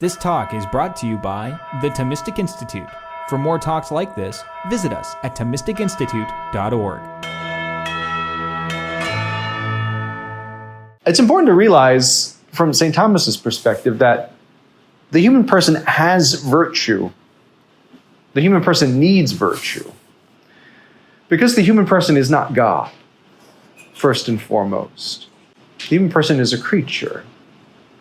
This talk is brought to you by the Thomistic Institute. For more talks like this, visit us at thomisticinstitute.org. It's important to realize from St. Thomas's perspective that the human person has virtue. The human person needs virtue. Because the human person is not God, first and foremost. The human person is a creature.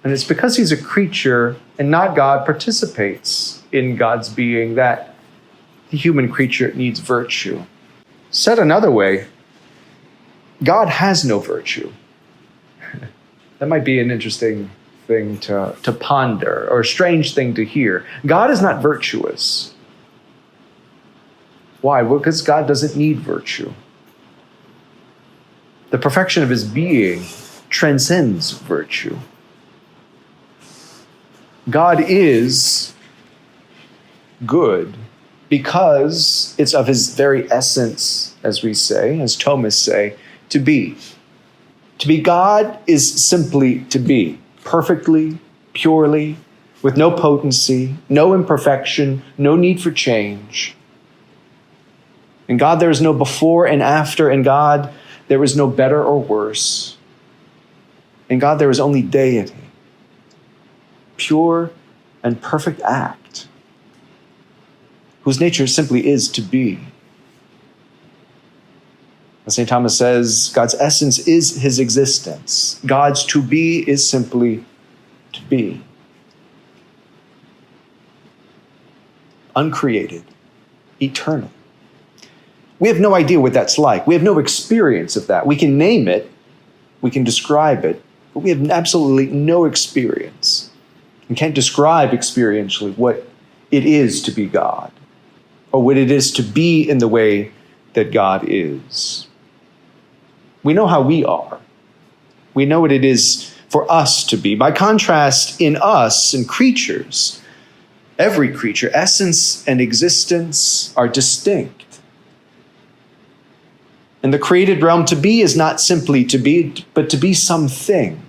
And it's because he's a creature and not God participates in God's being that the human creature needs virtue. Said another way, God has no virtue. That might be an interesting thing to ponder or a strange thing to hear. God is not virtuous. Why? Well, because God doesn't need virtue. The perfection of his being transcends virtue. God is good because it's of his very essence, as we say, as Thomists say, to be. To be God is simply to be, perfectly, purely, with no potency, no imperfection, no need for change. In God there is no before and after. In God there is no better or worse. In God there is only deity. Pure and perfect act, whose nature simply is to be. As St. Thomas says, God's essence is his existence. God's to be is simply to be. Uncreated, eternal. We have no idea what that's like. We have no experience of that. We can name it, we can describe it, but we have absolutely no experience. And can't describe experientially what it is to be God, or what it is to be in the way that God is. We know how we are. We know what it is for us to be. By contrast, in us and creatures, every creature, essence and existence are distinct. In the created realm, to be is not simply to be, but to be something.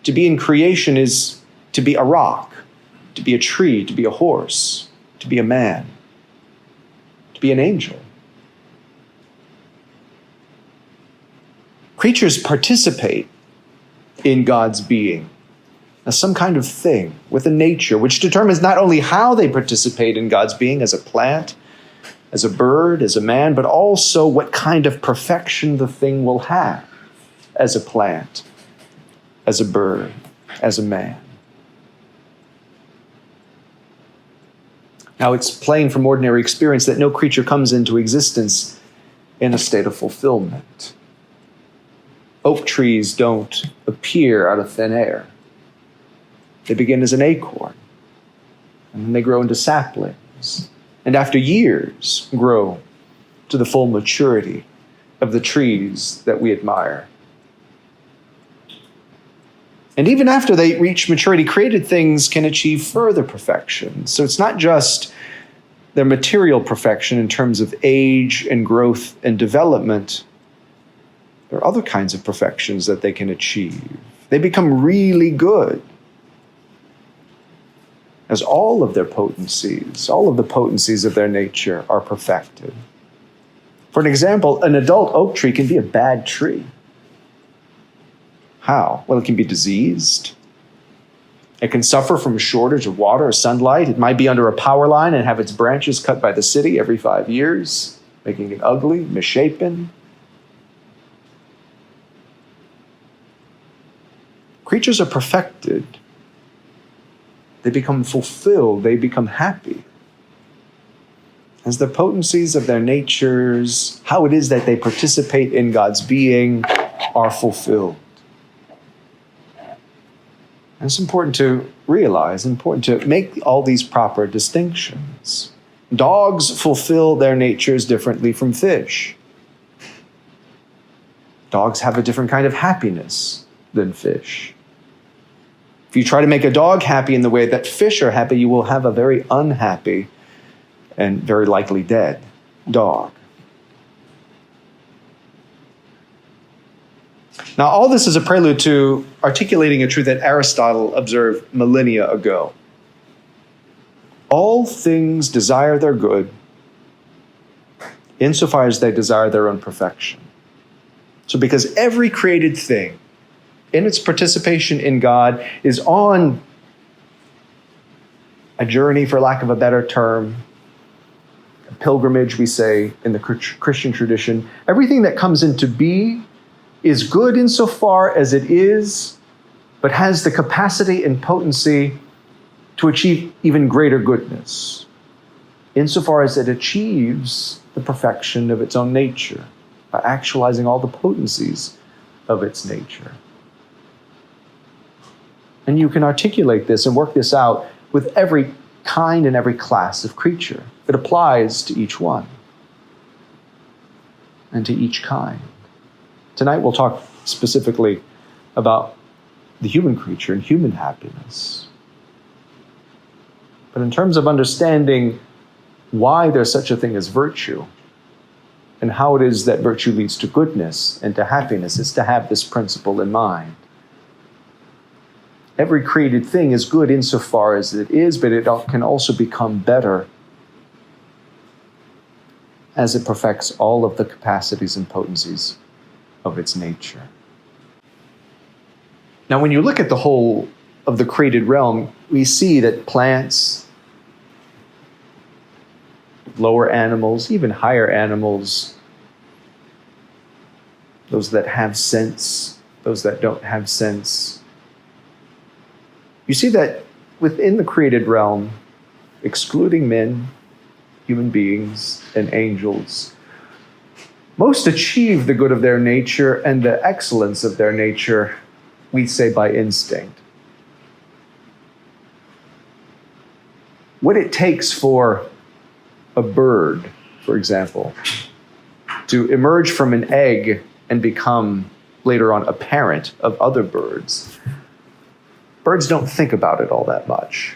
To be in creation is to be a rock, to be a tree, to be a horse, to be a man, to be an angel. Creatures participate in God's being as some kind of thing with a nature which determines not only how they participate in God's being as a plant, as a bird, as a man, but also what kind of perfection the thing will have as a plant, as a bird, as a man. Now, it's plain from ordinary experience that no creature comes into existence in a state of fulfillment. Oak trees don't appear out of thin air. They begin as an acorn, and then they grow into saplings, and after years grow to the full maturity of the trees that we admire. And even after they reach maturity, created things can achieve further perfection. So it's not just their material perfection in terms of age and growth and development. There are other kinds of perfections that they can achieve. They become really good as all of their potencies, all of the potencies of their nature are perfected. For an example, an adult oak tree can be a bad tree. How? Well, it can be diseased. It can suffer from a shortage of water or sunlight. It might be under a power line and have its branches cut by the city every 5 years, making it ugly, misshapen. Creatures are perfected. They become fulfilled. They become happy as the potencies of their natures, how it is that they participate in God's being, are fulfilled. And it's important to realize, important to make all these proper distinctions. Dogs fulfill their natures differently from fish. Dogs have a different kind of happiness than fish. If you try to make a dog happy in the way that fish are happy, you will have a very unhappy and very likely dead dog. Now, all this is a prelude to articulating a truth that Aristotle observed millennia ago. All things desire their good insofar as they desire their own perfection. So because every created thing in its participation in God is on a journey, for lack of a better term, a pilgrimage, we say in the Christian tradition, everything that comes into being is good insofar as it is, but has the capacity and potency to achieve even greater goodness, insofar as it achieves the perfection of its own nature, by actualizing all the potencies of its nature. And you can articulate this and work this out with every kind and every class of creature. It applies to each one and to each kind. Tonight we'll talk specifically about the human creature and human happiness. But in terms of understanding why there's such a thing as virtue and how it is that virtue leads to goodness and to happiness, is to have this principle in mind. Every created thing is good insofar as it is, but it can also become better as it perfects all of the capacities and potencies of its nature. Now, when you look at the whole of the created realm, we see that plants, lower animals, even higher animals, those that have sense, those that don't have sense, you see that within the created realm, excluding men, human beings, and angels, most achieve the good of their nature and the excellence of their nature, we say, by instinct. What it takes for a bird, for example, to emerge from an egg and become later on a parent of other birds, birds don't think about it all that much.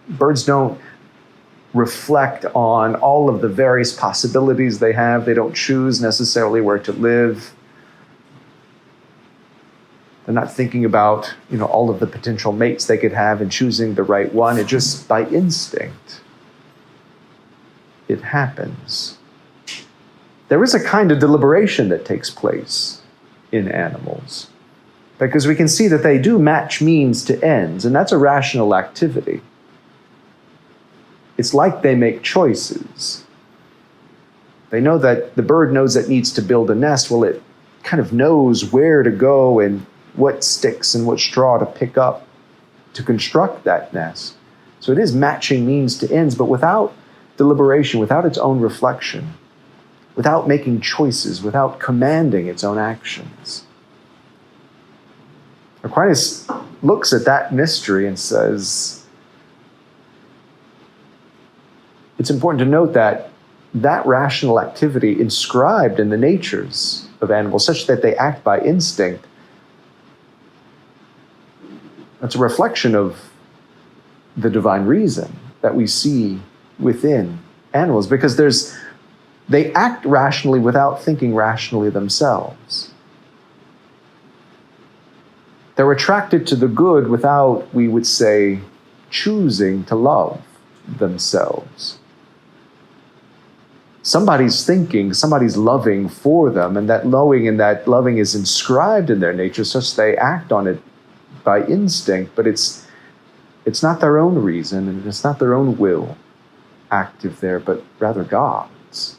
Birds don't reflect on all of the various possibilities they have. They don't choose necessarily where to live. They're not thinking about, all of the potential mates they could have and choosing the right one. It just, by instinct, it happens. There is a kind of deliberation that takes place in animals, because we can see that they do match means to ends, and that's a rational activity. It's like they make choices. They know that the bird knows that it needs to build a nest. Well, it kind of knows where to go and what sticks and what straw to pick up to construct that nest. So it is matching means to ends, but without deliberation, without its own reflection, without making choices, without commanding its own actions. Aquinas looks at that mystery and says, it's important to note that that rational activity inscribed in the natures of animals, such that they act by instinct, that's a reflection of the divine reason that we see within animals, because they act rationally without thinking rationally themselves. They're attracted to the good without, we would say, choosing to love themselves. Somebody's thinking, somebody's loving for them, and that loving is inscribed in their nature, such they act on it by instinct, but it's not their own reason, and it's not their own will active there, but rather God's.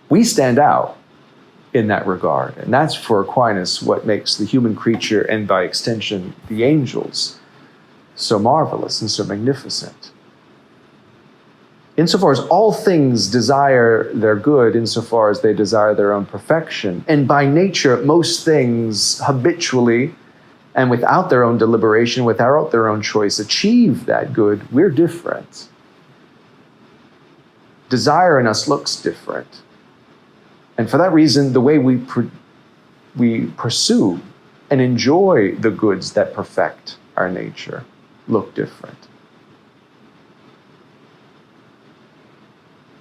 We stand out in that regard, and that's for Aquinas what makes the human creature, and by extension the angels, so marvelous and so magnificent. Insofar as all things desire their good, insofar as they desire their own perfection, and by nature most things habitually and without their own deliberation, without their own choice, achieve that good, we're different. Desire in us looks different. And for that reason, the way we pursue and enjoy the goods that perfect our nature look different.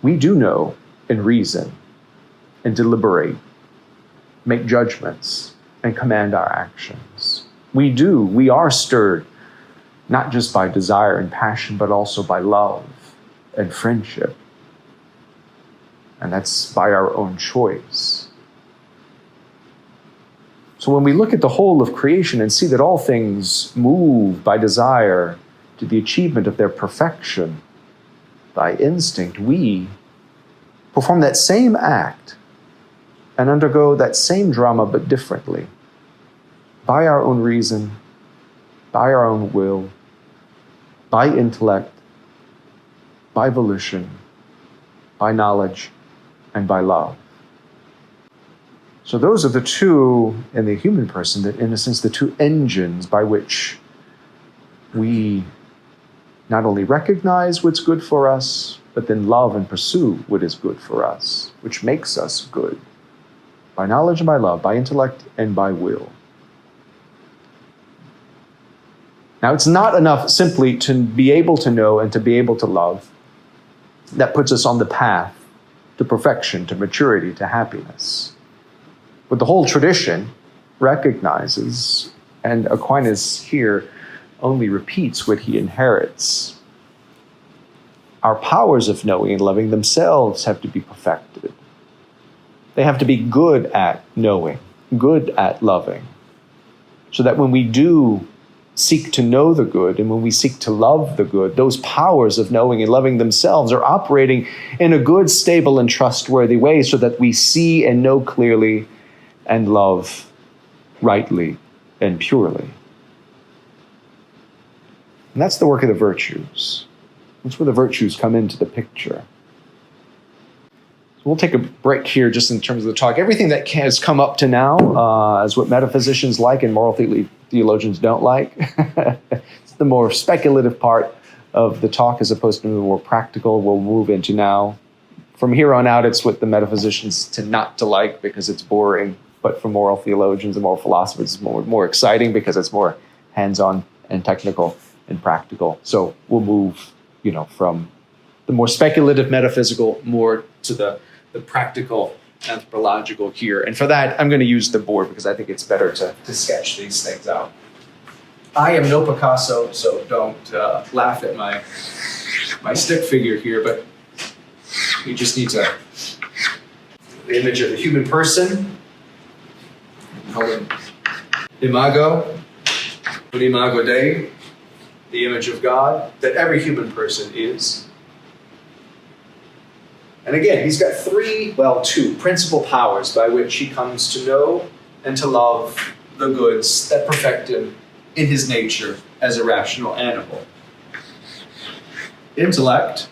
We do know in reason and deliberate, make judgments, and command our actions. We are stirred not just by desire and passion, but also by love and friendship. And that's by our own choice. So when we look at the whole of creation and see that all things move by desire to the achievement of their perfection, by instinct, we perform that same act and undergo that same drama, but differently, by our own reason, by our own will, by intellect, by volition, by knowledge, and by love. So those are the two in the human person, that in a sense, the two engines by which we not only recognize what's good for us, but then love and pursue what is good for us, which makes us good, by knowledge and by love, by intellect and by will. Now, it's not enough simply to be able to know and to be able to love. That puts us on the path to perfection, to maturity, to happiness. But the whole tradition recognizes, and Aquinas here only repeats what he inherits. Our powers of knowing and loving themselves have to be perfected. They have to be good at knowing, good at loving, so that when we do seek to know the good and when we seek to love the good, those powers of knowing and loving themselves are operating in a good, stable, and trustworthy way, so that we see and know clearly and love rightly and purely. And that's the work of the virtues. That's where the virtues come into the picture. So we'll take a break here just in terms of the talk. Everything that has come up to now is what metaphysicians like and moral theologians don't like. It's the more speculative part of the talk as opposed to the more practical we'll move into now. From here on out, it's what the metaphysicians tend not to like because it's boring. But for moral theologians and moral philosophers, it's more exciting because it's more hands-on and technical and practical. So we'll move, from the more speculative metaphysical more to the practical anthropological here. And for that, I'm going to use the board because I think it's better to sketch these things out. I am no Picasso, so don't laugh at my stick figure here, but you just need to, the image of the human person, call him imago, un imago Dei, the image of God, that every human person is. And again, he's got two principal powers by which he comes to know and to love the goods that perfect him in his nature as a rational animal. Intellect,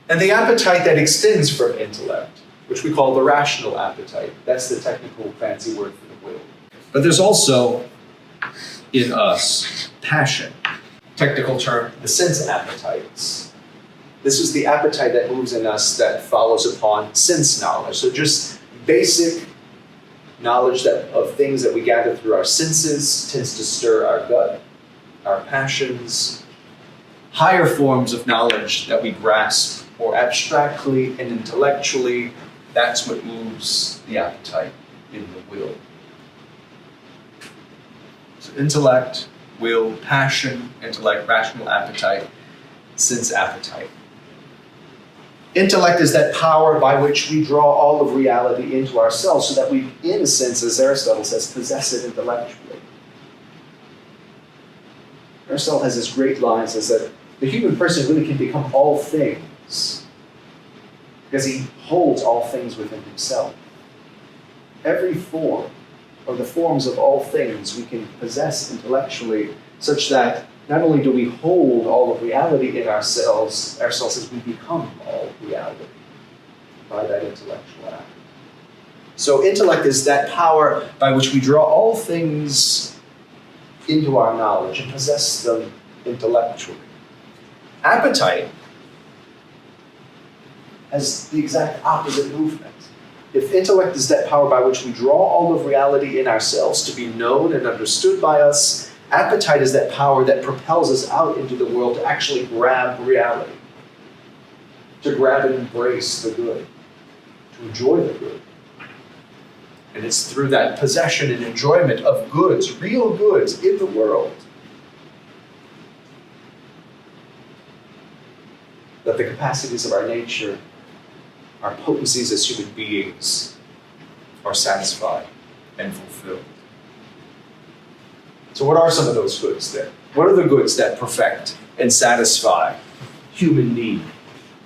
and the appetite that extends from intellect, which we call the rational appetite. That's the technical fancy word for the will. But there's also, in us, passion. Technical term, the sense appetites. This is the appetite that moves in us that follows upon sense knowledge. So just basic knowledge of things that we gather through our senses tends to stir our gut, our passions. Higher forms of knowledge that we grasp more abstractly and intellectually, that's what moves the appetite in the will. So intellect, will, passion, intellect, rational appetite, sense appetite. Intellect is that power by which we draw all of reality into ourselves so that we, in a sense, as Aristotle says, possess it intellectually. Aristotle has this great line, says that the human person really can become all things because he holds all things within himself. Every form, or the forms of all things, we can possess intellectually, such that not only do we hold all of reality in ourselves as we become all reality by that intellectual act. So intellect is that power by which we draw all things into our knowledge and possess them intellectually. Appetite has the exact opposite movement. If intellect is that power by which we draw all of reality in ourselves to be known and understood by us, appetite is that power that propels us out into the world to actually grab reality, to grab and embrace the good, to enjoy the good, And it's through that possession and enjoyment of goods, real goods in the world, that the capacities of our nature, our potencies as human beings, are satisfied and fulfilled. So what are some of those goods then? What are the goods that perfect and satisfy human need,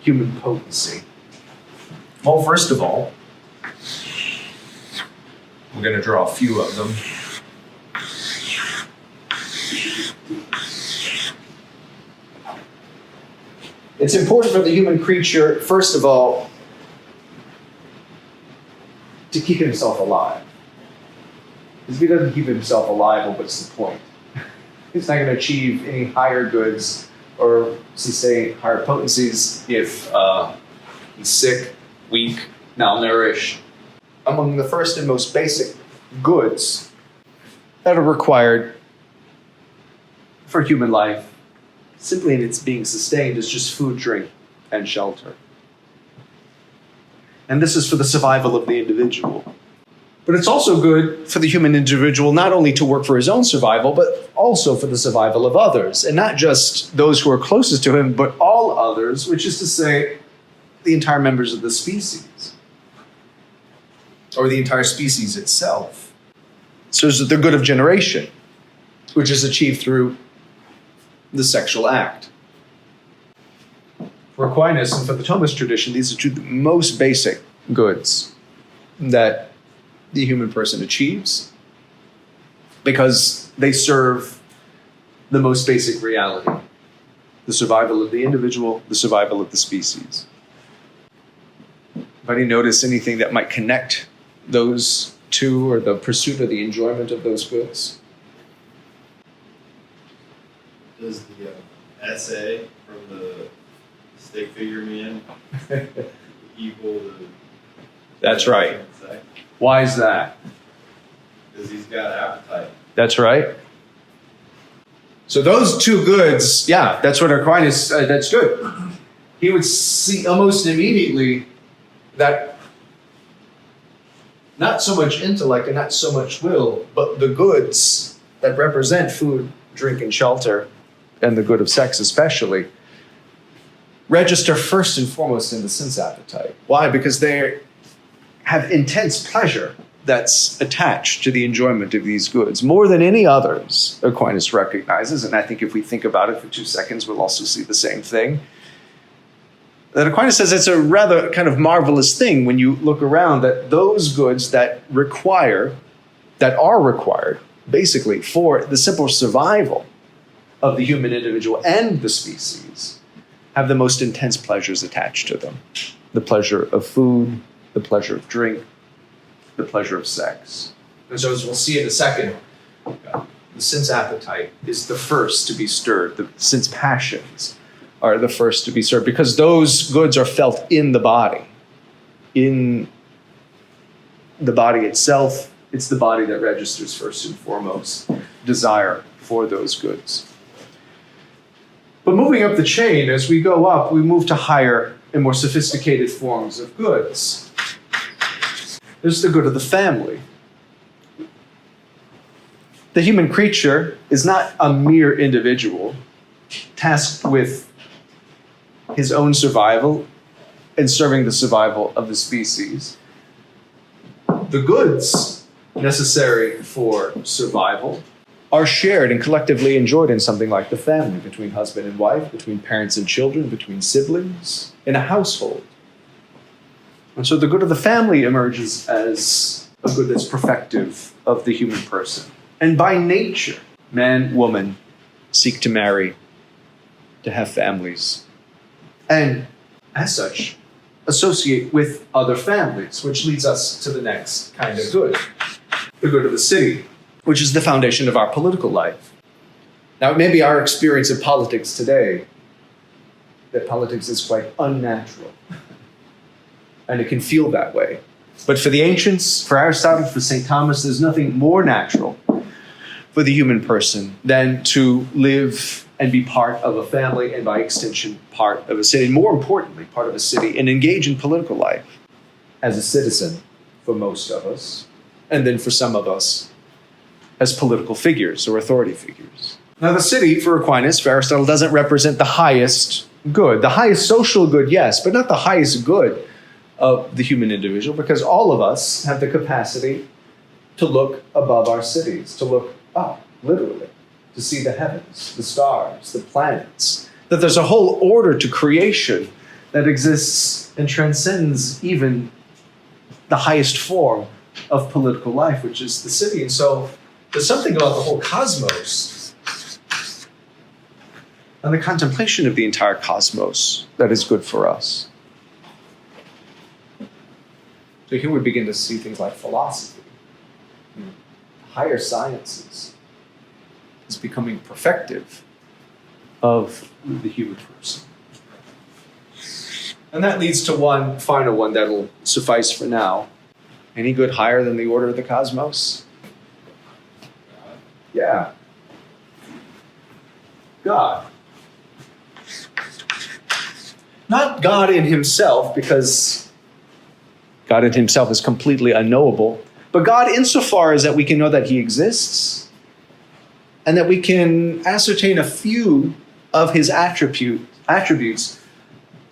human potency? Well, first of all, we're going to draw a few of them. It's important for the human creature, first of all, to keep himself alive. Because if he doesn't keep himself alive, well, what's the point? He's not going to achieve any higher goods or, say, higher potencies if he's sick, weak, malnourished. Among the first and most basic goods that are required for human life, simply in its being sustained, is just food, drink, and shelter. And this is for the survival of the individual. But it's also good for the human individual not only to work for his own survival, but also for the survival of others. And not just those who are closest to him, but all others, which is to say, the entire members of the species, or the entire species itself. So it's the good of generation, which is achieved through the sexual act. For Aquinas and for the Thomist tradition, these are two of the most basic goods that the human person achieves, because they serve the most basic reality: the survival of the individual, the survival of the species. Anybody notice anything that might connect those two, or the pursuit or the enjoyment of those goods? Does the essay from the stick figure man equal the... That's right. Why is that? Because he's got appetite. That's right. So those two goods, yeah, that's what Aquinas, that's good. He would see almost immediately that not so much intellect and not so much will, but the goods that represent food, drink, and shelter, and the good of sex especially, register first and foremost in the sense appetite. Why? Because they have intense pleasure that's attached to the enjoyment of these goods, more than any others, Aquinas recognizes. And I think if we think about it for 2 seconds, we'll also see the same thing. That Aquinas says it's a rather kind of marvelous thing when you look around, that those goods that are required, basically, for the simple survival of the human individual and the species, have the most intense pleasures attached to them. The pleasure of food, the pleasure of drink, the pleasure of sex. And so, as we'll see in a second, the sense appetite is the first to be stirred. The sense passions are the first to be stirred, because those goods are felt in the body. In the body itself, it's the body that registers first and foremost desire for those goods. But moving up the chain, as we go up, we move to higher and more sophisticated forms of goods. There's the good of the family. The human creature is not a mere individual tasked with his own survival and serving the survival of the species. The goods necessary for survival are shared and collectively enjoyed in something like the family, between husband and wife, between parents and children, between siblings, in a household. And so the good of the family emerges as a good that's perfective of the human person. And by nature, man, woman seek to marry, to have families, and as such, associate with other families, which leads us to the next kind of good, the good of the city, which is the foundation of our political life. Now, it may be our experience of politics today that politics is quite unnatural, and it can feel that way. But for the ancients, for Aristotle, for St. Thomas, there's nothing more natural for the human person than to live and be part of a family, and by extension, part of a city, and more importantly, part of a city, and engage in political life as a citizen for most of us. and then for some of us, as political figures or authority figures. Now, the city, for Aquinas, for Aristotle, doesn't represent the highest good. The highest social good, yes, but not the highest good of the human individual, because all of us have the capacity to look above our cities, to look up, literally, to see the heavens, the stars, the planets, that there's a whole order to creation that exists and transcends even the highest form of political life, which is the city. And so there's something about the whole cosmos and the contemplation of the entire cosmos that is good for us. So here we begin to see things like philosophy, higher sciences, is becoming perfective of the human person. And that leads to one final one that'll suffice for now. Any good higher than the order of the cosmos? Yeah. God. Not God in himself, because God in himself is completely unknowable, but God insofar as that we can know that he exists and that we can ascertain a few of his attributes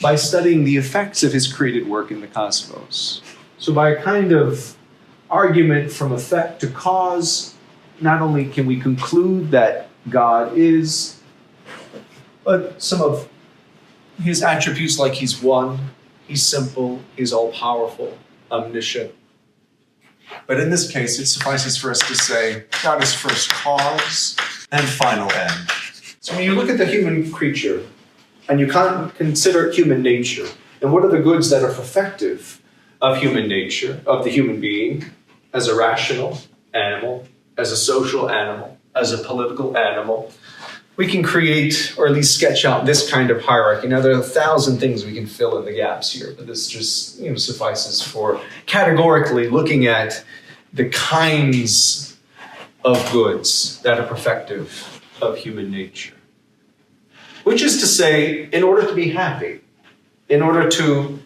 by studying the effects of his created work in the cosmos. So by a kind of argument from effect to cause, not only can we conclude that God is, but some of his attributes, like he's one, he's simple, he's all-powerful, omniscient. But in this case, it suffices for us to say God is first cause and final end. So when you look at the human creature, and you consider human nature, and what are the goods that are perfective of human nature, of the human being, as a rational animal, as a social animal, as a political animal, we can create, or at least sketch out, this kind of hierarchy. Now, there are 1,000 things we can fill in the gaps here, but this just suffices for categorically looking at the kinds of goods that are perfective of human nature. Which is to say, in order to be happy, in order to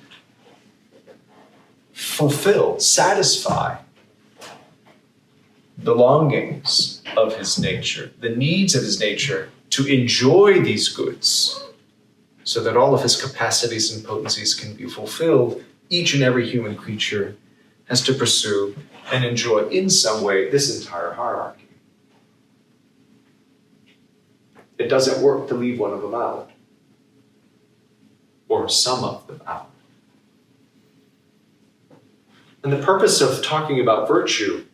fulfill, satisfy the longings of his nature, the needs of his nature, to enjoy these goods, so that all of his capacities and potencies can be fulfilled, each and every human creature has to pursue and enjoy in some way this entire hierarchy. It doesn't work to leave one of them out, or some of them out. And the purpose of talking about virtue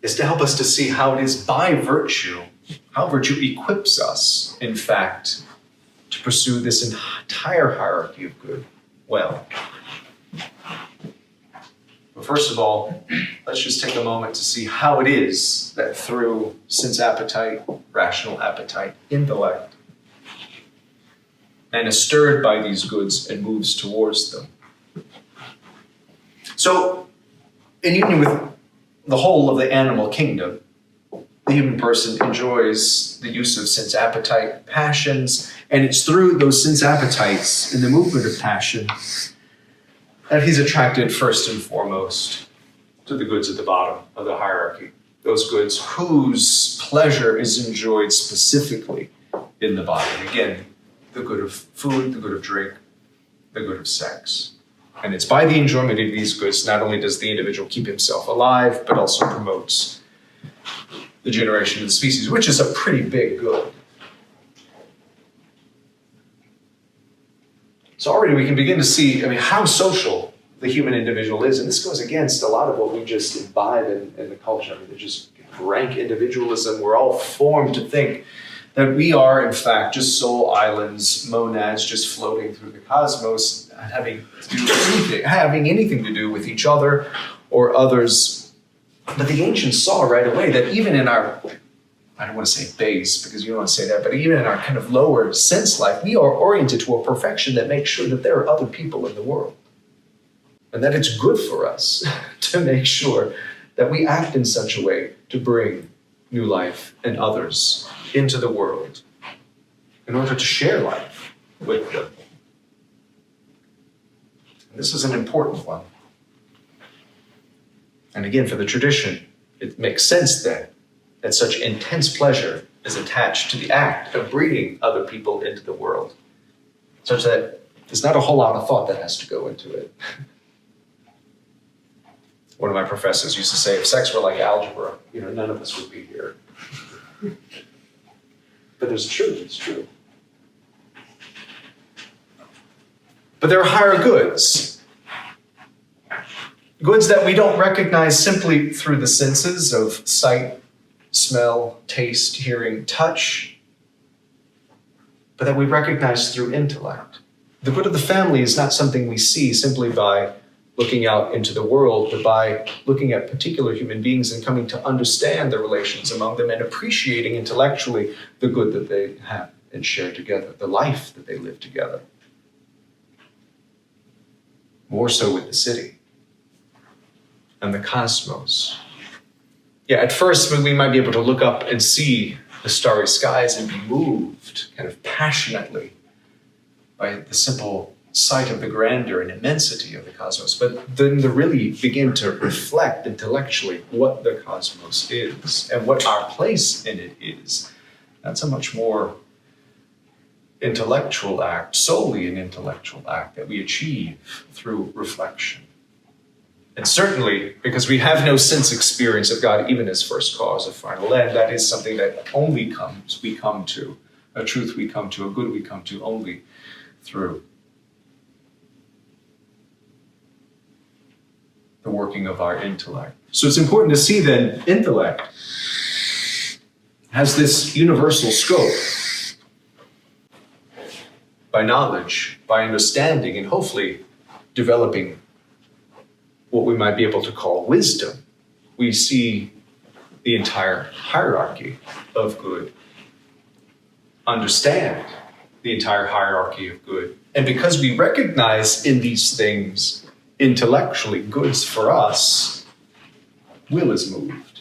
is to help us to see how it is by virtue, how virtue equips us, in fact, to pursue this entire hierarchy of good well. But first of all, let's just take a moment to see how it is that through sense appetite, rational appetite, intellect, man is stirred by these goods and moves towards them. So, in union with the whole of the animal kingdom, the human person enjoys the use of sense appetite, passions, and it's through those sense appetites and the movement of passion that he's attracted first and foremost to the goods at the bottom of the hierarchy. Those goods whose pleasure is enjoyed specifically in the body. Again, the good of food, the good of drink, the good of sex. And it's by the enjoyment of these goods, not only does the individual keep himself alive, but also promotes the generation of the species, which is a pretty big good. So already we can begin to see, how social the human individual is. And this goes against a lot of what we just imbibe in the culture. They're just rank individualism. We're all formed to think that we are, in fact, just soul islands, monads, just floating through the cosmos, not having anything to do with each other or others. But the ancients saw right away that even in our, I don't want to say base, because you don't want to say that, but even in our kind of lower sense life, we are oriented to a perfection that makes sure that there are other people in the world. And that it's good for us to make sure that we act in such a way to bring new life and others into the world in order to share life with them. And this is an important one. And again, for the tradition, it makes sense then that such intense pleasure is attached to the act of bringing other people into the world, such that there's not a whole lot of thought that has to go into it. One of my professors used to say, if sex were like algebra, none of us would be here. But it's true. But there are higher goods. Goods that we don't recognize simply through the senses of sight, smell, taste, hearing, touch, but that we recognize through intellect. The good of the family is not something we see simply by looking out into the world, but by looking at particular human beings and coming to understand the relations among them and appreciating intellectually the good that they have and share together, the life that they live together. More so with the city and the cosmos. Yeah, at first we might be able to look up and see the starry skies and be moved kind of passionately by the simple sight of the grandeur and immensity of the cosmos, but then to really begin to reflect intellectually what the cosmos is and what our place in it is. That's a much more intellectual act, solely an intellectual act that we achieve through reflection. And certainly, because we have no sense experience of God even as first cause of final end, that is something that only we come to, a truth we come to, a good we come to only through the working of our intellect. So it's important to see then intellect has this universal scope. By knowledge, by understanding, and hopefully developing what we might be able to call wisdom, we see the entire hierarchy of good, understand the entire hierarchy of good. And because we recognize in these things intellectually goods for us, will is moved.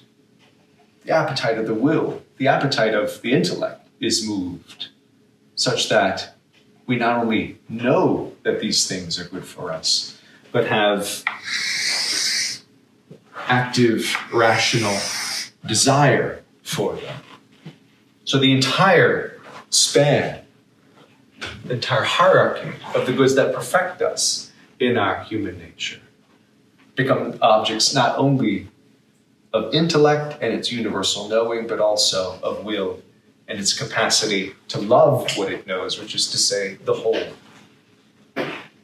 The appetite of the will, the appetite of the intellect is moved, such that we not only know that these things are good for us, but have active, rational desire for them. So the entire span, the entire hierarchy of the goods that perfect us in our human nature become objects not only of intellect and its universal knowing, but also of will and its capacity to love what it knows, which is to say, the whole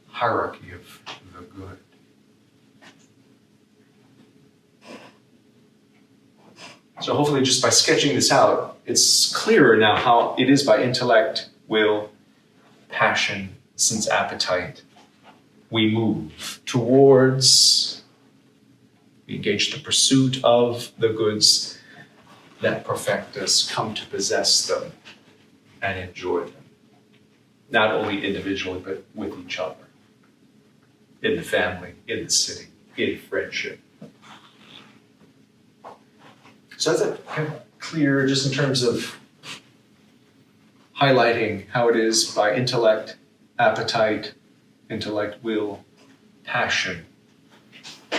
hierarchy of the good. So hopefully just by sketching this out, it's clearer now how it is by intellect, will, passion, sense appetite, we move towards, we engage the pursuit of the goods that perfect us, come to possess them and enjoy them. Not only individually, but with each other. In the family, in the city, in friendship. So that's kind of clear just in terms of highlighting how it is by intellect, appetite, intellect, will, passion.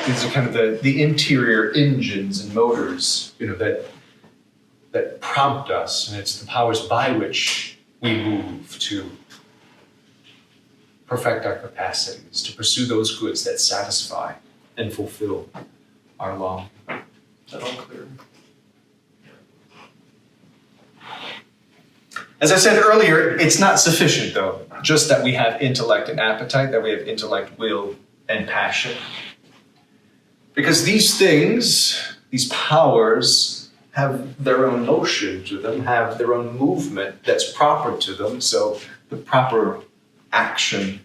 These are kind of the interior engines and motors, that prompt us, and it's the powers by which we move to perfect our capacities, to pursue those goods that satisfy and fulfill our longing. Is that all clear? As I said earlier, it's not sufficient, though, just that we have intellect and appetite, that we have intellect, will, and passion. Because these things, these powers, have their own motion to them, have their own movement that's proper to them. So the proper action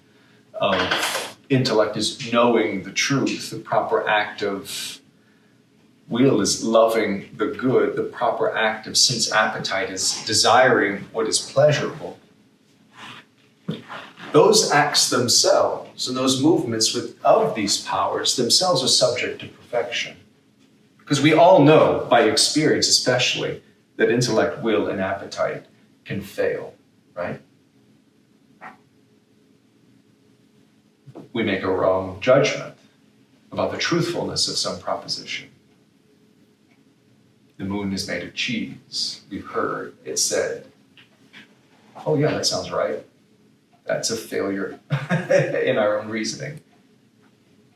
of intellect is knowing the truth. The proper act of will is loving the good. The proper act of sense appetite is desiring what is pleasurable. Those acts themselves and those movements of these powers themselves are subject to perfection. Because we all know, by experience especially, that intellect, will, and appetite can fail, right? We make a wrong judgment. about the truthfulness of some proposition. The moon is made of cheese. We've heard it said, oh yeah, that sounds right. That's a failure in our own reasoning.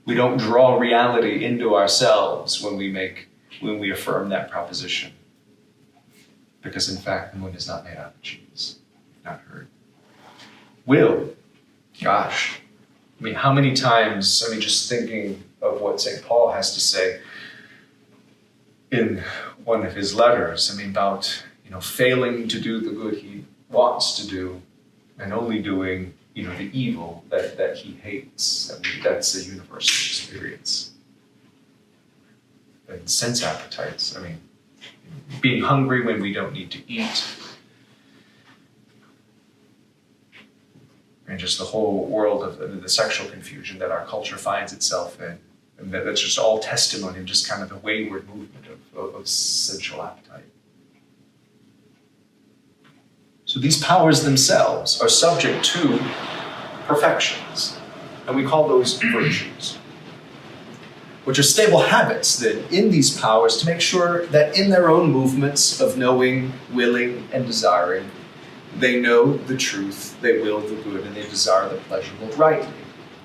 We don't draw reality into ourselves when we affirm that proposition. Because in fact, the moon is not made out of cheese. You've not heard. Will. Gosh. I mean, how many times, just thinking of what St. Paul has to say in one of his letters, about, failing to do the good he wants to do and only doing, the evil that he hates. That's a universal experience. And sense appetites, being hungry when we don't need to eat. And just the whole world of the sexual confusion that our culture finds itself in. And that's just all testimony of just kind of the wayward movement of sensual appetite. So these powers themselves are subject to perfections, and we call those virtues, which are stable habits then in these powers to make sure that in their own movements of knowing, willing, and desiring, they know the truth, they will the good, and they desire the pleasurable rightly,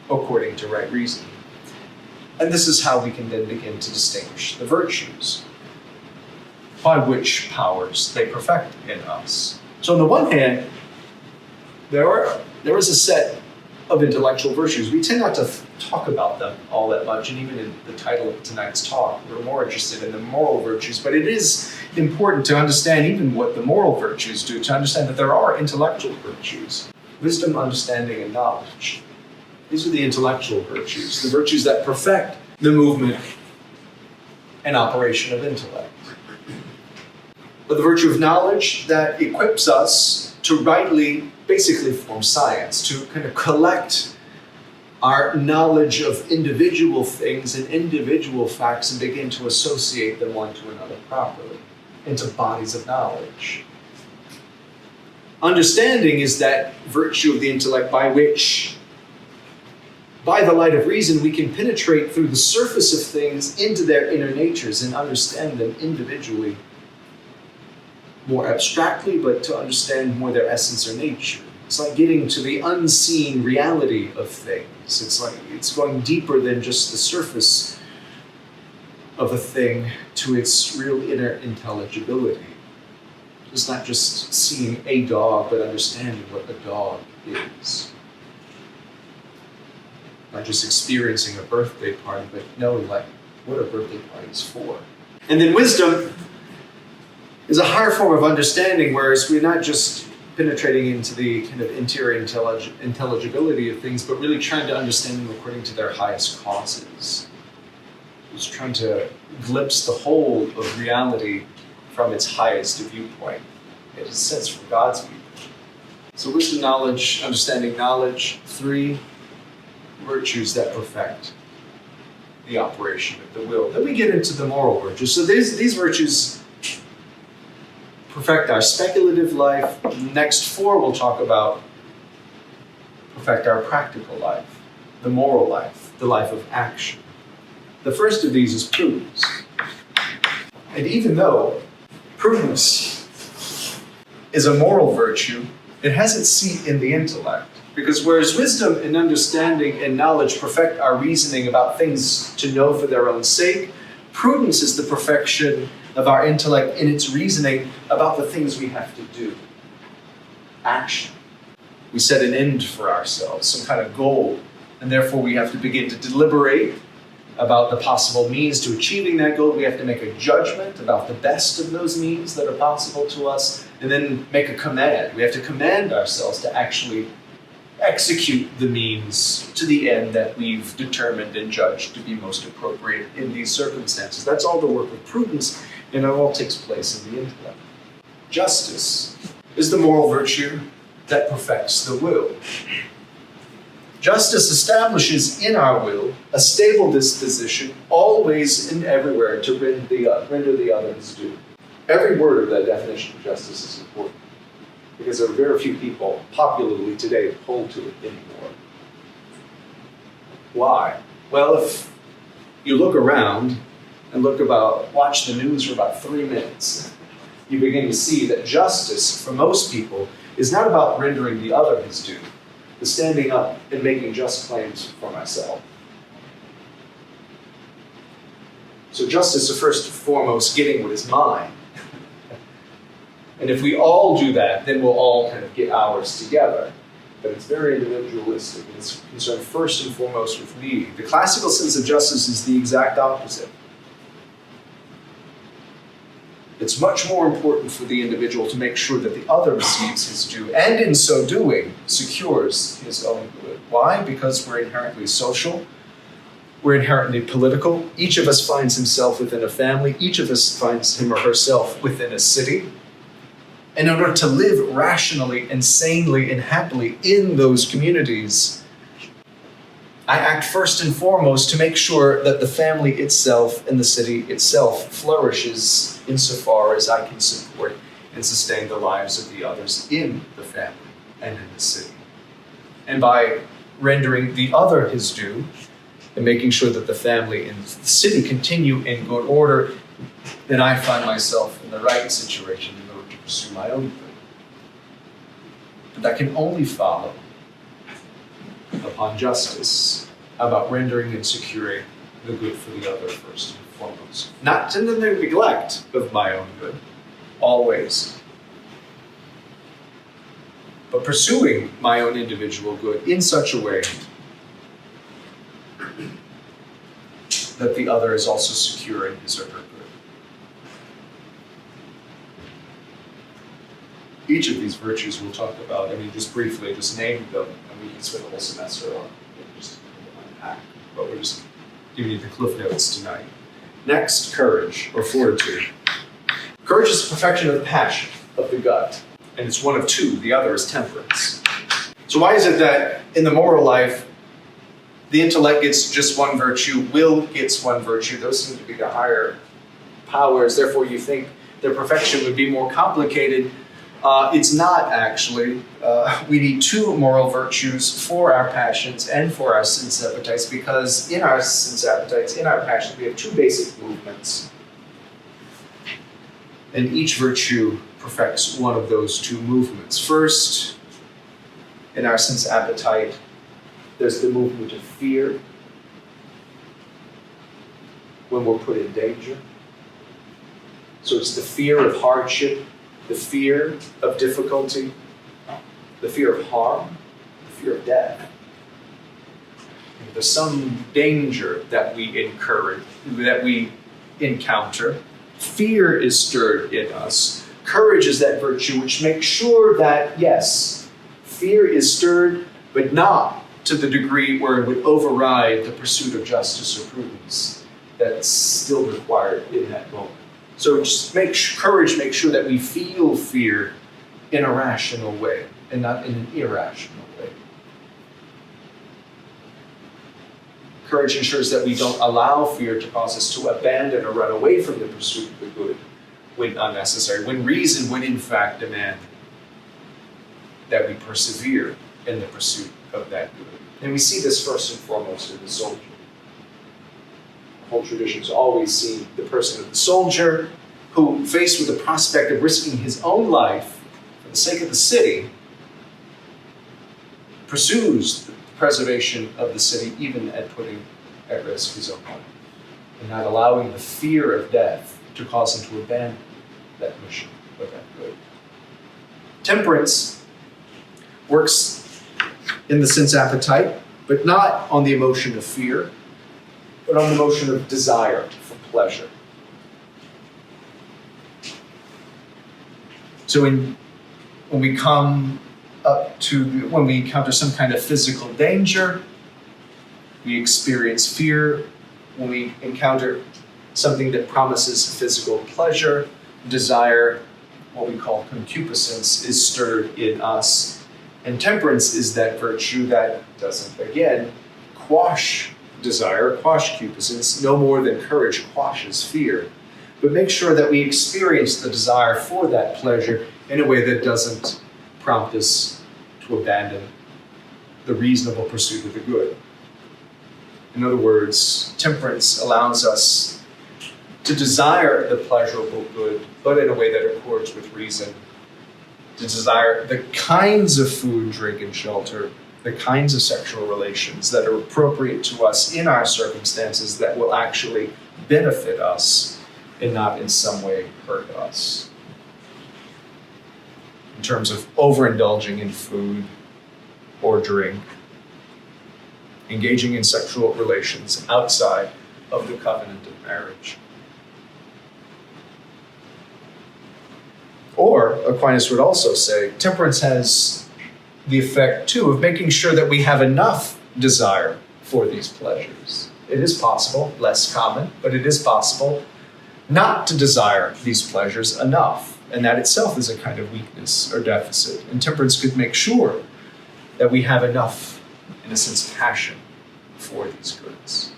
according to right reason. And this is how we can then begin to distinguish the virtues, by which powers they perfect in us. So on the one hand, there is a set of intellectual virtues. We tend not to talk about them all that much, and even in the title of tonight's talk, we're more interested in the moral virtues, but it is important to understand even what the moral virtues do, to understand that there are intellectual virtues: wisdom, understanding, and knowledge. These are the intellectual virtues, the virtues that perfect the movement and operation of intellect. But the virtue of knowledge that equips us to rightly, basically form science, to kind of collect our knowledge of individual things and individual facts and begin to associate them one to another properly into bodies of knowledge. Understanding is that virtue of the intellect by which, by the light of reason, we can penetrate through the surface of things into their inner natures and understand them individually, more abstractly, but to understand more their essence or nature. It's like getting to the unseen reality of things. It's going deeper than just the surface of a thing to its real inner intelligibility. It's not just seeing a dog, but understanding what a dog is. Not just experiencing a birthday party, but knowing what a birthday party is for. And then wisdom is a higher form of understanding, whereas we're not just penetrating into the kind of interior intelligibility of things, but really trying to understand them according to their highest causes. It's trying to glimpse the whole of reality from its highest viewpoint. In a sense, from God's viewpoint. So wisdom, knowledge, understanding, knowledge, 3 virtues that perfect the operation of the will. Then we get into the moral virtues. So these virtues perfect our speculative life. The next 4 we'll talk about perfect our practical life, the moral life, the life of action. The first of these is prudence. And even though prudence is a moral virtue, it has its seat in the intellect. Because whereas wisdom and understanding and knowledge perfect our reasoning about things to know for their own sake, prudence is the perfection of our intellect in its reasoning about the things we have to do. Action. We set an end for ourselves, some kind of goal, and therefore we have to begin to deliberate about the possible means to achieving that goal. We have to make a judgment about the best of those means that are possible to us, and then make a command. We have to command ourselves to actually execute the means to the end that we've determined and judged to be most appropriate in these circumstances. That's all the work of prudence, and it all takes place in the intellect. Justice is the moral virtue that perfects the will. Justice establishes in our will a stable disposition, always and everywhere, to render the others due. Every word of that definition of justice is important, because there are very few people popularly today that hold to it anymore. Why? Well, if you look around and watch the news for about 3 minutes, you begin to see that justice, for most people, is not about rendering the other his due, but standing up and making just claims for myself. So justice is first and foremost getting what is mine. And if we all do that, then we'll all kind of get ours together. But it's very individualistic, and it's concerned first and foremost with me. The classical sense of justice is the exact opposite. It's much more important for the individual to make sure that the other receives his due, and in so doing, secures his own good. Why? Because we're inherently social. We're inherently political. Each of us finds himself within a family. Each of us finds him or herself within a city. And in order to live rationally and sanely and happily in those communities, I act first and foremost to make sure that the family itself and the city itself flourishes insofar as I can support and sustain the lives of the others in the family and in the city. And by rendering the other his due and making sure that the family and the city continue in good order, then I find myself in the right situation in order to pursue my own good. But that can only follow upon justice, about rendering and securing the good for the other first and foremost. Not to the neglect of my own good, always, but pursuing my own individual good in such a way that the other is also secure in his or her good. Each of these virtues we'll talk about, just briefly, just name them, and we can spend the whole semester on just unpack, but we're just giving you the cliff notes tonight. Next, courage, or fortitude. Courage is the perfection of passion, of the gut, and it's one of two. The other is temperance. So why is it that in the moral life, the intellect gets just one virtue, will gets one virtue? Those seem to be the higher powers. Therefore, you think their perfection would be more complicated. It's not actually. We need two moral virtues for our passions and for our sense appetites, because in our sense appetites, in our passions, we have two basic movements. And each virtue perfects one of those two movements. First, in our sense appetite, there's the movement of fear when we're put in danger. So it's the fear of hardship, the fear of difficulty, the fear of harm, the fear of death. There's some danger that we incur, that we encounter. Fear is stirred in us. Courage is that virtue which makes sure that, yes, fear is stirred, but not to the degree where it would override the pursuit of justice or prudence that's still required in that moment. So just courage makes sure that we feel fear in a rational way and not in an irrational way. Courage ensures that we don't allow fear to cause us to abandon or run away from the pursuit of the good when unnecessary, when reason would in fact demand that we persevere in the pursuit of that good. And we see this first and foremost in the soldier. Whole traditions always see the person of the soldier who, faced with the prospect of risking his own life for the sake of the city, pursues the preservation of the city even at putting at risk his own life, and not allowing the fear of death to cause him to abandon that mission or that good. Temperance works in the sense appetite, but not on the emotion of fear, but on the motion of desire for pleasure. So when we encounter some kind of physical danger, we experience fear. When we encounter something that promises physical pleasure, desire, what we call concupiscence, is stirred in us. And temperance is that virtue that doesn't, again, quash desire, quash concupiscence, no more than courage quashes fear, but make sure that we experience the desire for that pleasure in a way that doesn't prompt us to abandon the reasonable pursuit of the good. In other words, temperance allows us to desire the pleasurable good, but in a way that accords with reason. To desire the kinds of food, drink, and shelter, the kinds of sexual relations that are appropriate to us in our circumstances that will actually benefit us and not in some way hurt us. In terms of overindulging in food or drink, engaging in sexual relations outside of the covenant of marriage. Or, Aquinas would also say, temperance has the effect, too, of making sure that we have enough desire for these pleasures. It is possible, less common, but it is possible not to desire these pleasures enough. And that itself is a kind of weakness or deficit. And temperance could make sure that we have enough, in a sense, passion for these goods.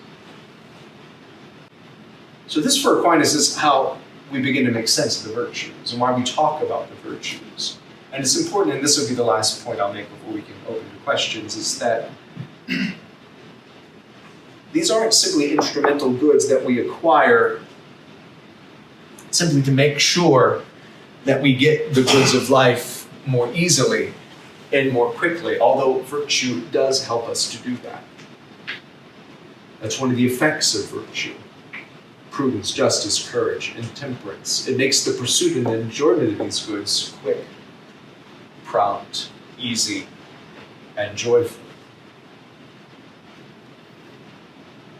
So this, for Aquinas, is how we begin to make sense of the virtues and why we talk about the virtues. And it's important, and this will be the last point I'll make before we can open to questions, is that these aren't simply instrumental goods that we acquire simply to make sure that we get the goods of life more easily and more quickly, although virtue does help us to do that. That's one of the effects of virtue. Prudence, justice, courage, and temperance. It makes the pursuit and the enjoyment of these goods quick, prompt, easy, and joyful.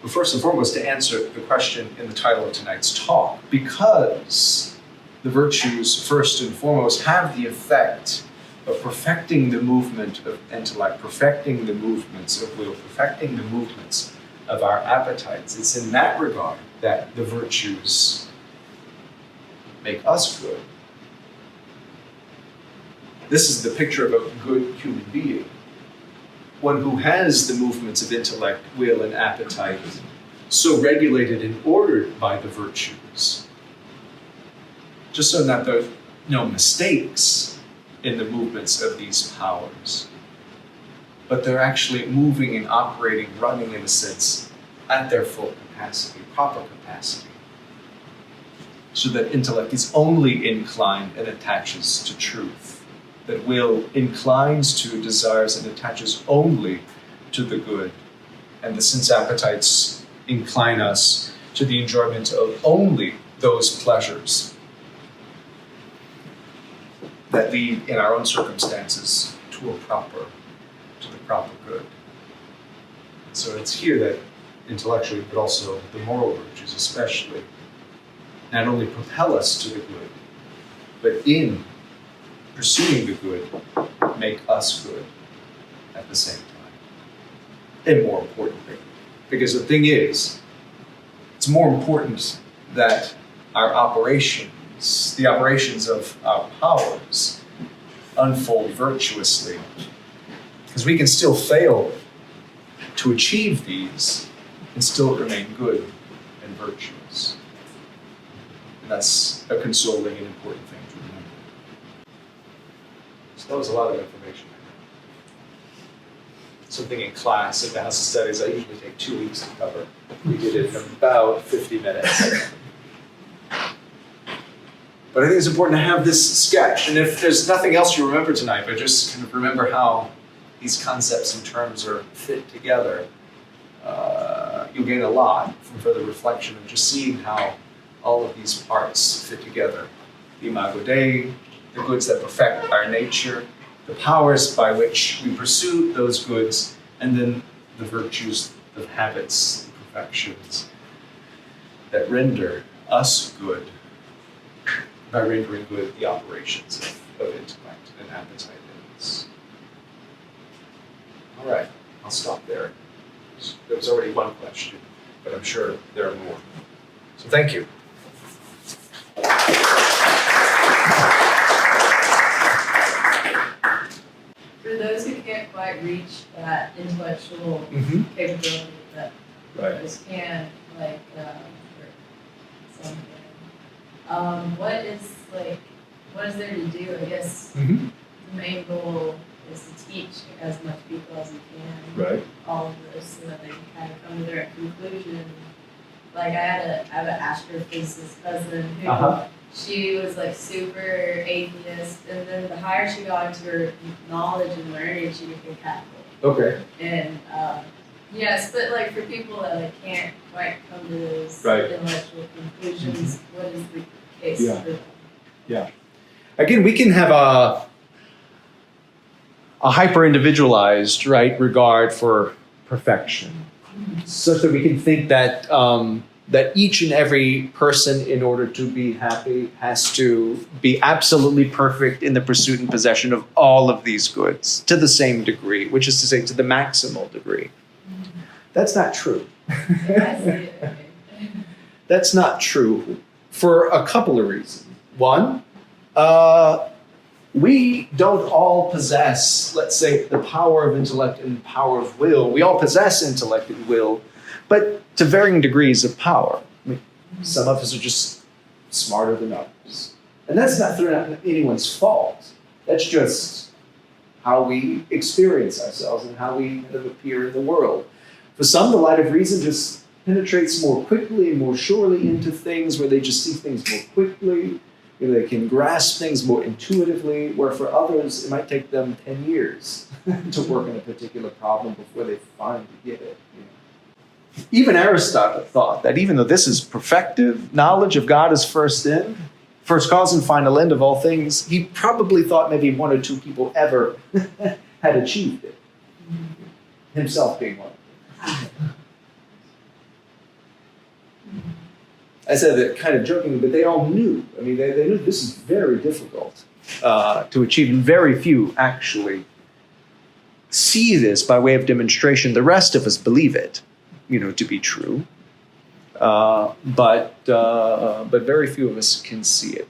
But first and foremost, to answer the question in the title of tonight's talk, because the virtues, first and foremost, have the effect of perfecting the movement of intellect, perfecting the movements of will, perfecting the movements of our appetites. It's in that regard that the virtues make us good. This is the picture of a good human being, one who has the movements of intellect, will, and appetite so regulated and ordered by the virtues, just so that there are no mistakes in the movements of these powers, but they're actually moving and operating, running in a sense, at their full capacity, proper capacity, so that intellect is only inclined and attaches to truth, that will inclines to, desires, and attaches only to the good, and the sense appetites incline us to the enjoyment of only those pleasures that lead in our own circumstances to the proper good. So it's here that intellectually, but also the moral virtues especially, not only propel us to the good, but in pursuing the good, make us good at the same time. And more importantly, because the thing is, it's more important that our operations, the operations of our powers, unfold virtuously, because we can still fail to achieve these and still remain good and virtuous. And that's a consoling and important thing to remember. So that was a lot of information. Something in class at the House of Studies I usually take 2 weeks to cover. We did it in about 50 minutes. But I think it's important to have this sketch. And if there's nothing else you remember tonight, but just kind of remember how these concepts and terms are fit together, you'll gain a lot from further reflection and just seeing how all of these parts fit together. The imago Dei, the goods that perfect our nature, the powers by which we pursue those goods, and then the virtues, the habits, the perfections that render us good by rendering good the operations of intellect and appetite in us. All right, I'll stop there. There was already one question, but I'm sure there are more. So thank you. For those who can't quite reach that intellectual capability that others can, like for something, what is there to do? I guess the main goal is to teach as much people as you can. Right. All of this, so that they can kind of come to their conclusion. Like I have an astrophysicist cousin who she was like super atheist, and then the higher she got into her knowledge and learning, she became Catholic. Okay. And yes, but like for people that like can't quite come to those Right. intellectual conclusions, what is the case Yeah. for them? Yeah. Again, we can have a hyper-individualized, right, regard for perfection, such that we can think that that each and every person, in order to be happy, has to be absolutely perfect in the pursuit and possession of all of these goods to the same degree, which is to say, to the maximal degree. That's not true. I see it. Okay. That's not true for a couple of reasons. One, we don't all possess, let's say, the power of intellect and power of will. We all possess intellect and will, but to varying degrees of power. I mean, some of us are just smarter than others. And that's not anyone's fault. That's just how we experience ourselves and how we kind of appear in the world. For some, the light of reason just penetrates more quickly and more surely into things, where they just see things more quickly. They can grasp things more intuitively, where for others, it might take them 10 years to work on a particular problem before they finally get it. Even Aristotle thought that even though this is perfective, knowledge of God is first cause and final end of all things, he probably thought maybe one or two people ever had achieved it, himself being one of them. I said that kind of jokingly, but they all knew. I mean, they knew this is very difficult to achieve, and very few actually see this by way of demonstration. The rest of us believe it, to be true, but very few of us can see it.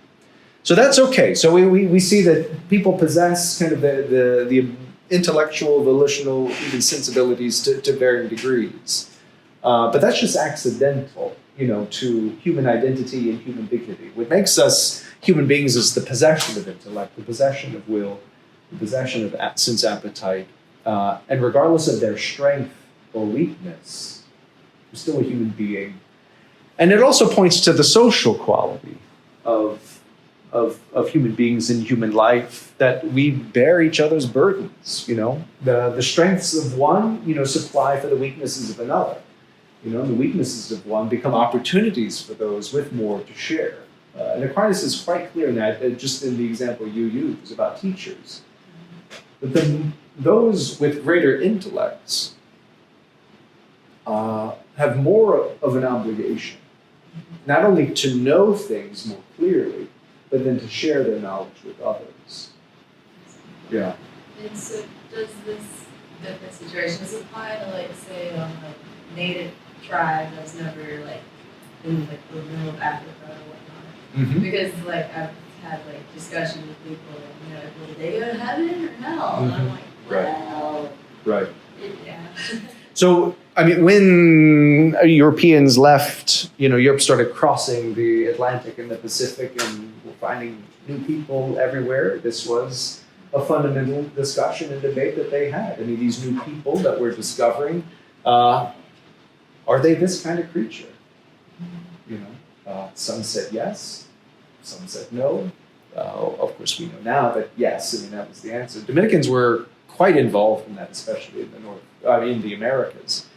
So that's okay. So we see that people possess kind of the intellectual, volitional, even sensibilities to varying degrees, but that's just accidental. To human identity and human dignity. What makes us human beings is the possession of intellect, the possession of will, the possession of sense appetite, and regardless of their strength or weakness, we're still a human being. And it also points to the social quality of human beings in human life, that we bear each other's burdens. The strengths of one, supply for the weaknesses of another. The weaknesses of one become opportunities for those with more to share. And Aquinas is quite clear in that, just in the example you used about teachers. But then those with greater intellects have more of an obligation, not only to know things more clearly, but then to share their knowledge with others. Yeah. And so does this different situations apply to, like, say, native tribe that's never like in like the middle of Africa or whatnot? Mm-hmm. Because like I've had like discussions with people, like, will they go to heaven or hell? And I'm like, well, right. Yeah. So I mean, when Europeans left, Europe started crossing the Atlantic and the Pacific, and we're finding new people everywhere. This was a fundamental discussion and debate that they had. I mean, these new people that we're discovering. Are they this kind of creature? Some said yes, some said no. Of course, we know now that yes. I mean, that was the answer. Dominicans were quite involved in that, especially in the in the Americas.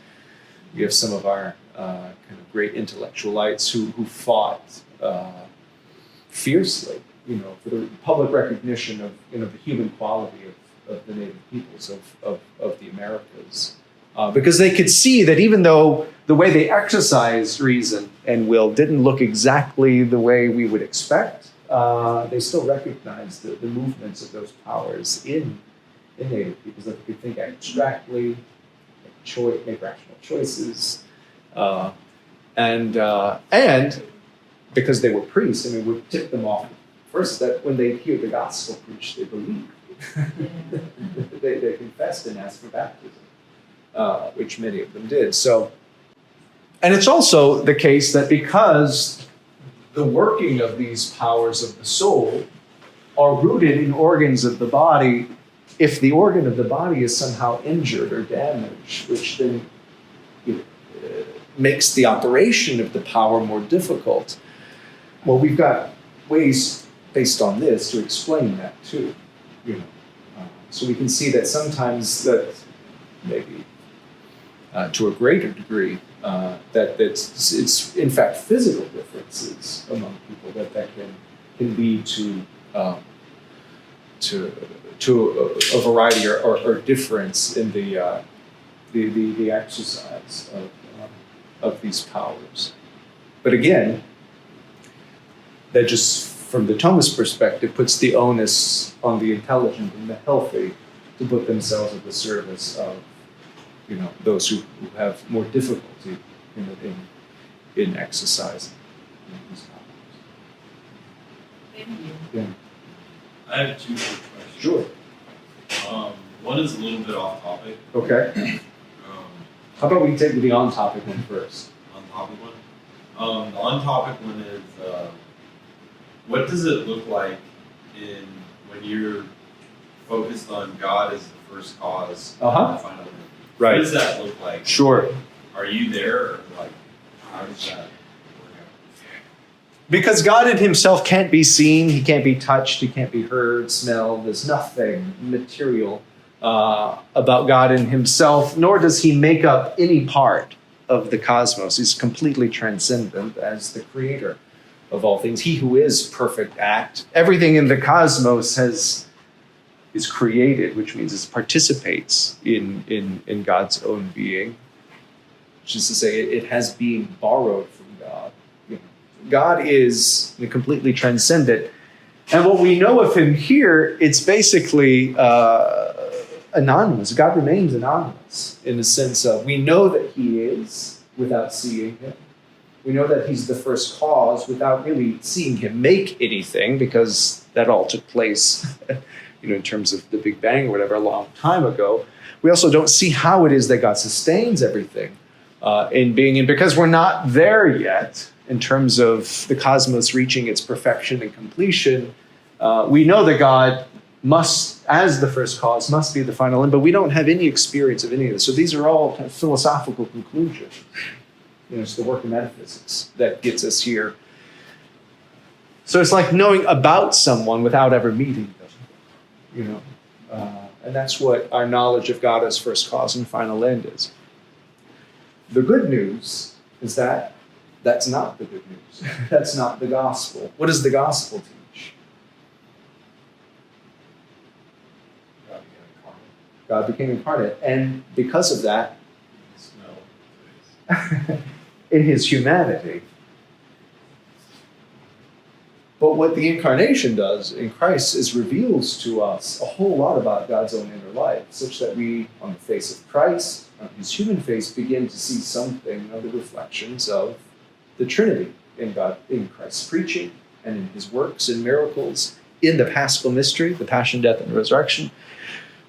We have some of our kind of great intellectualites who fought fiercely, for the public recognition of the human quality of the native peoples of the Americas. Because they could see that even though the way they exercised reason and will didn't look exactly the way we would expect, they still recognized the movements of those powers in native peoples, that they could think abstractly, make rational choices, and because they were priests, I mean, would tip them off first that when they hear the gospel preached, they believe. They confessed and asked for baptism. Which many of them did. So, and it's also the case that because the working of these powers of the soul are rooted in organs of the body if the organ of the body is somehow injured or damaged, which then makes the operation of the power more difficult, well, we've got ways based on this to explain that too. So we can see that sometimes that maybe to a greater degree that it's in fact physical differences among people that can lead to a variety or difference in the exercise of these powers. But again, that just from the Thomist perspective puts the onus on the intelligent and the healthy to put themselves at the service of those who have more difficulty in exercising these powers. Thank you. Yeah. I have two quick questions. Sure. One is a little bit off topic. Okay. How about we take the on-topic one first? On-topic one? The on-topic one is, what does it look like when you're focused on God as the first cause? Final end? Right. What does that look like? Sure. Are you there, or how does that work out? Because God in himself can't be seen, he can't be touched, he can't be heard, smelled. There's nothing material about God in himself, nor does he make up any part of the cosmos. He's completely transcendent as the creator of all things. He who is perfect act. Everything in the cosmos is created, which means it participates in God's own being. Which is to say, it has being borrowed from God. God is completely transcendent. And what we know of him here, it's basically anonymous. God remains anonymous in the sense of we know that he is without seeing him. We know that he's the first cause without really seeing him make anything, because that all took place in terms of the Big Bang or whatever a long time ago. We also don't see how it is that God sustains everything in being, and because we're not there yet in terms of the cosmos reaching its perfection and completion, we know that God must, as the first cause, must be the final end, but we don't have any experience of any of this. So these are all kind of philosophical conclusions. It's the work of metaphysics that gets us here. So it's like knowing about someone without ever meeting them, and that's what our knowledge of God as first cause and final end is. The good news is that that's not the good news. That's not the gospel. What does the gospel teach? God became incarnate. And because of that, in his humanity. But what the incarnation does in Christ is reveals to us a whole lot about God's own inner life, such that we, on the face of Christ, on his human face, begin to see something of the reflections of the Trinity in God, in Christ's preaching and in his works and miracles, in the Paschal mystery, the passion, death, and resurrection.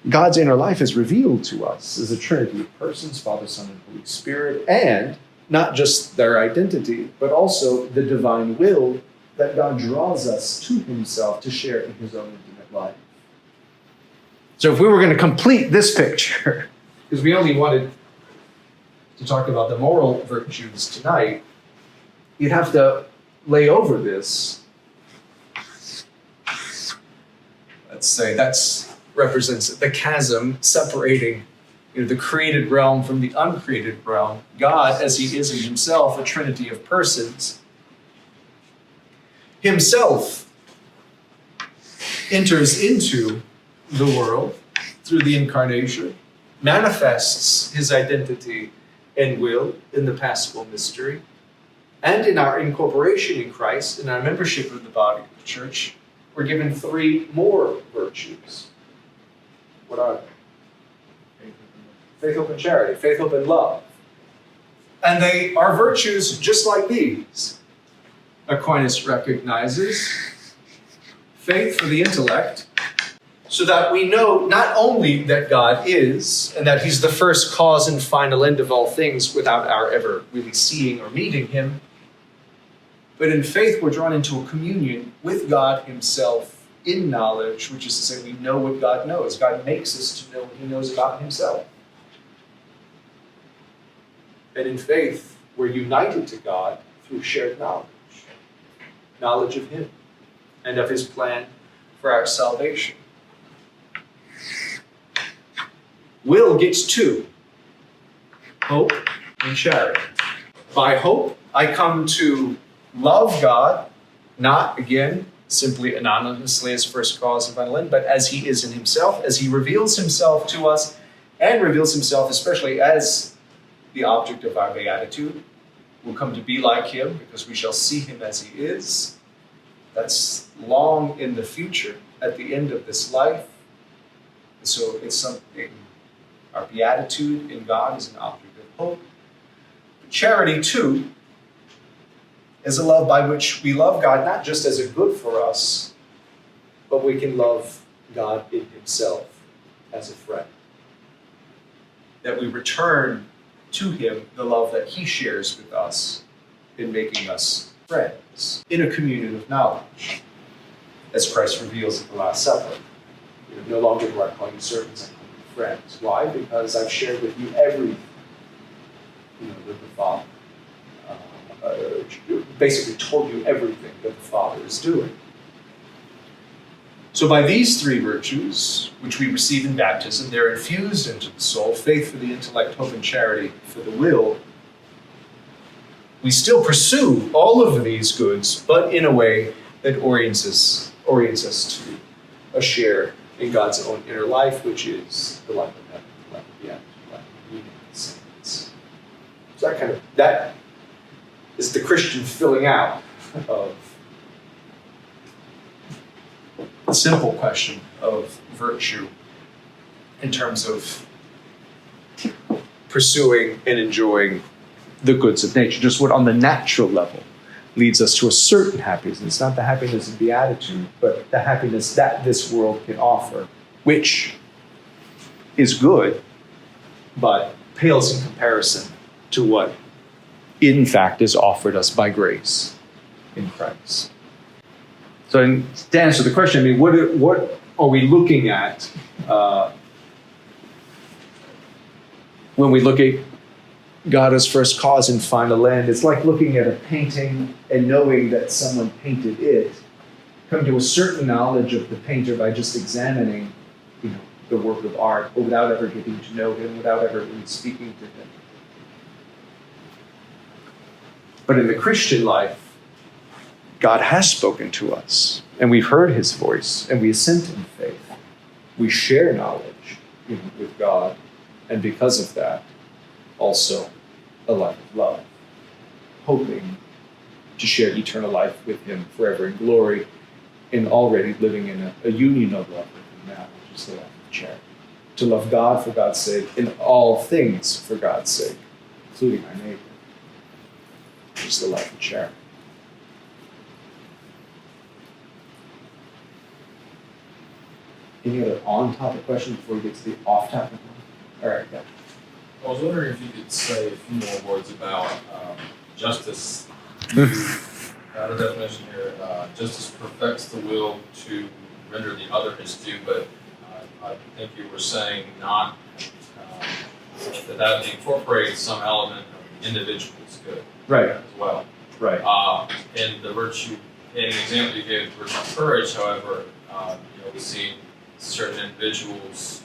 God's inner life is revealed to us as a trinity of persons, Father, Son, and Holy Spirit, and not just their identity, but also the divine will that God draws us to himself to share in his own intimate life. So if we were going to complete this picture, because we only wanted to talk about the moral virtues tonight, you'd have to lay over this. Let's say that's represents the chasm separating the created realm from the uncreated realm. God, as he is in himself, a trinity of persons, himself enters into the world through the incarnation, manifests his identity and will in the Paschal mystery, and in our incorporation in Christ, in our membership of the body of the church, we're given 3 more virtues. What are they? Faith, hope, and charity. Faith, hope, and love. And they are virtues just like these. Aquinas recognizes faith for the intellect, so that we know not only that God is, and that he's the first cause and final end of all things without our ever really seeing or meeting him, but in faith we're drawn into a communion with God himself in knowledge, which is to say we know what God knows. God makes us to know what he knows about himself. And in faith, we're united to God through shared knowledge. Knowledge of him and of his plan for our salvation. Will gets two: hope and charity. By hope, I come to love God, not, again, simply anonymously as first cause and final end, but as he is in himself, as he reveals himself to us, and reveals himself especially as the object of our beatitude. We'll come to be like him because we shall see him as he is. That's long in the future, at the end of this life. So it's something, our beatitude in God is an object of hope. But charity, too, is a love by which we love God, not just as a good for us, but we can love God in himself as a friend. That we return to him the love that he shares with us in making us friends in a communion of knowledge, as Christ reveals at the Last Supper. No longer do I call you servants, I call you friends. Why? Because I've shared with you everything, that the Father basically told you everything that the Father is doing. So by these three virtues, which we receive in baptism, they're infused into the soul: faith for the intellect, hope and charity for the will. We still pursue all of these goods, but in a way that orients us to a share in God's own inner life, which is the life of heaven, the life of the end, the life of union with the saints. So that is the Christian filling out of the simple question of virtue in terms of pursuing and enjoying the goods of nature, just what on the natural level leads us to a certain happiness. It's not the happiness of beatitude, but the happiness that this world can offer, which is good, but pales in comparison to what in fact is offered us by grace in Christ. So to answer the question, what are we looking at when we look at God as first cause and final end? It's like looking at a painting and knowing that someone painted it. Come to a certain knowledge of the painter by just examining, the work of art, but without ever getting to know him, without ever really speaking to him. But in the Christian life, God has spoken to us, and we've heard his voice, and we assent in faith. We share knowledge with God, and because of that, also a life of love, hoping to share eternal life with him forever in glory, and already living in a union of love with him now, which is the life of charity. To love God for God's sake, in all things for God's sake, including our neighbor, which is the life of charity. Any other on-topic questions before we get to the off-topic one? All right, yeah. I was wondering if you could say a few more words about justice. The definition here, justice perfects the will to render the other his due, but I think you were saying not that incorporates some element of the individual's good, right, as well. Right. And the virtue, in an example you gave, the virtue of courage, however, we see certain individuals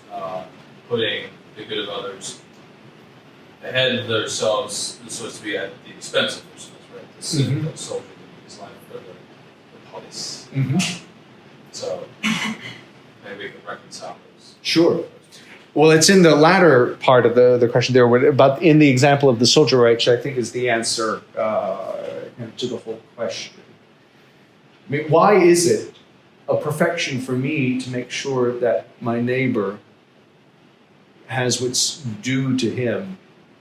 putting the good of others ahead of themselves, so as to be at the expense of themselves, right? The citizen, the soldier, his life for the police. So maybe we can reconcile those. Sure. Well, it's in the latter part of the question there, about in the example of the soldier, which I think is the answer to the whole question. I mean, why is it a perfection for me to make sure that my neighbor has what's due to him,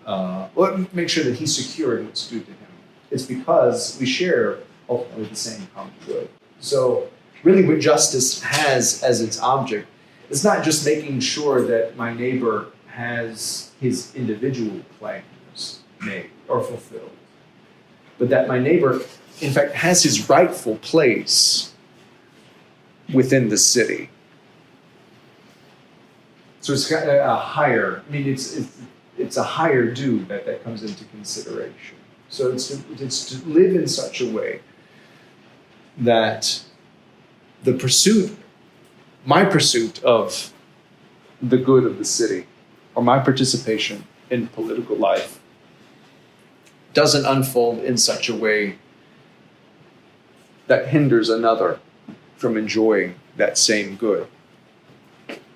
or make sure that he's securing what's due to him? It's because we share ultimately the same common good. So really what justice has as its object is not just making sure that my neighbor has his individual claims made or fulfilled, but that my neighbor, in fact, has his rightful place within the city. So it's got a higher, I mean, it's a higher due that comes into consideration. So it's to live in such a way that my pursuit of the good of the city, or my participation in political life, doesn't unfold in such a way that hinders another from enjoying that same good.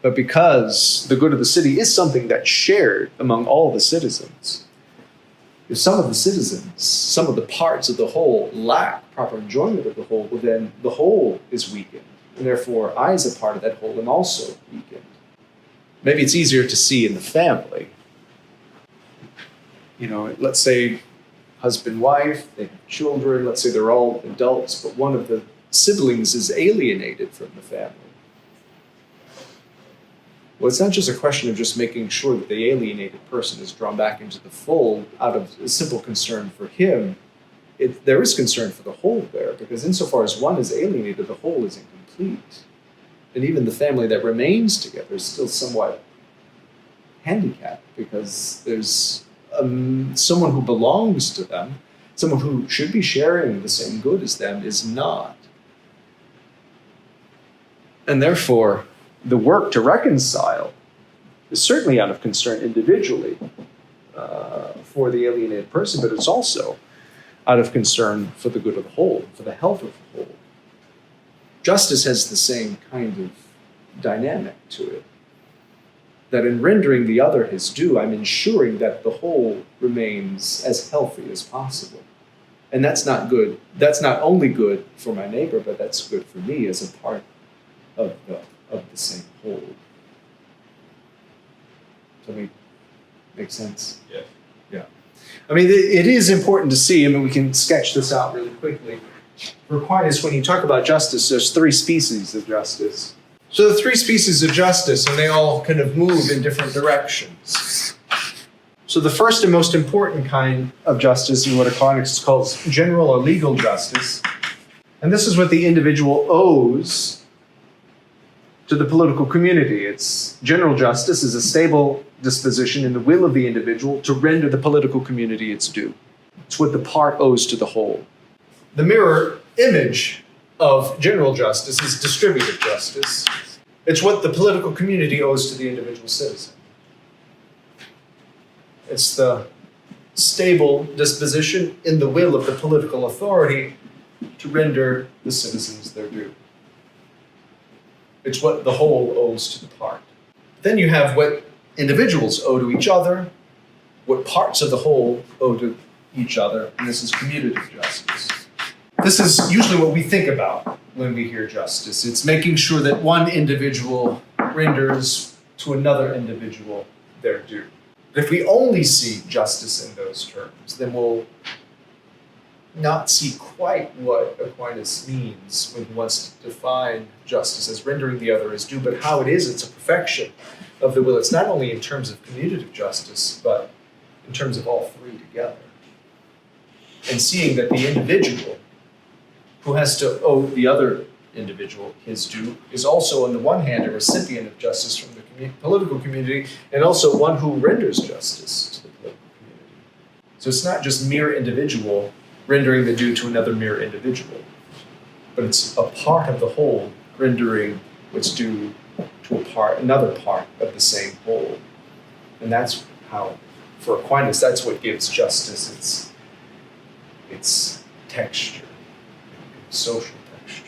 But because the good of the city is something that's shared among all the citizens, if some of the citizens, some of the parts of the whole lack proper enjoyment of the whole, well then the whole is weakened. And therefore, I as a part of that whole am also weakened. Maybe it's easier to see in the family. You know, let's say husband, wife, they have children, let's say they're all adults, but one of the siblings is alienated from the family. Well, it's not just a question of just making sure that the alienated person is drawn back into the fold out of a simple concern for him. There is concern for the whole there, because insofar as one is alienated, the whole is incomplete. And even the family that remains together is still somewhat handicapped, because there's someone who belongs to them, someone who should be sharing the same good as them, is not. And therefore, the work to reconcile is certainly out of concern individually for the alienated person, but it's also out of concern for the good of the whole, for the health of the whole. Justice has the same kind of dynamic to it, that in rendering the other his due, I'm ensuring that the whole remains as healthy as possible. And that's not good. That's not only good for my neighbor, but that's good for me as a part of the same whole. Does that make sense? Yes. Yeah. I mean, it is important to see, I mean, we can sketch this out really quickly. For Aquinas, when you talk about justice, there's three species of justice. So the three species of justice, and they all kind of move in different directions. So the first and most important kind of justice is what Aquinas calls general or legal justice. And this is what the individual owes to the political community. It's general justice is a stable disposition in the will of the individual to render the political community its due. It's what the part owes to the whole. The mirror image of general justice is distributive justice. It's what the political community owes to the individual citizen. It's the stable disposition in the will of the political authority to render the citizens their due. It's what the whole owes to the part. Then you have what individuals owe to each other, what parts of the whole owe to each other, and this is commutative justice. This is usually what we think about when we hear justice. It's making sure that one individual renders to another individual their due. But if we only see justice in those terms, then we'll not see quite what Aquinas means when he wants to define justice as rendering the other his due, but how it's a perfection of the will. It's not only in terms of commutative justice, but in terms of all three together. And seeing that the individual who has to owe the other individual his due is also, on the one hand, a recipient of justice from the political community, and also one who renders justice to the political community. So it's not just mere individual rendering the due to another mere individual, but it's a part of the whole rendering what's due to another part of the same whole. And that's how, for Aquinas, that's what gives justice its texture, social texture.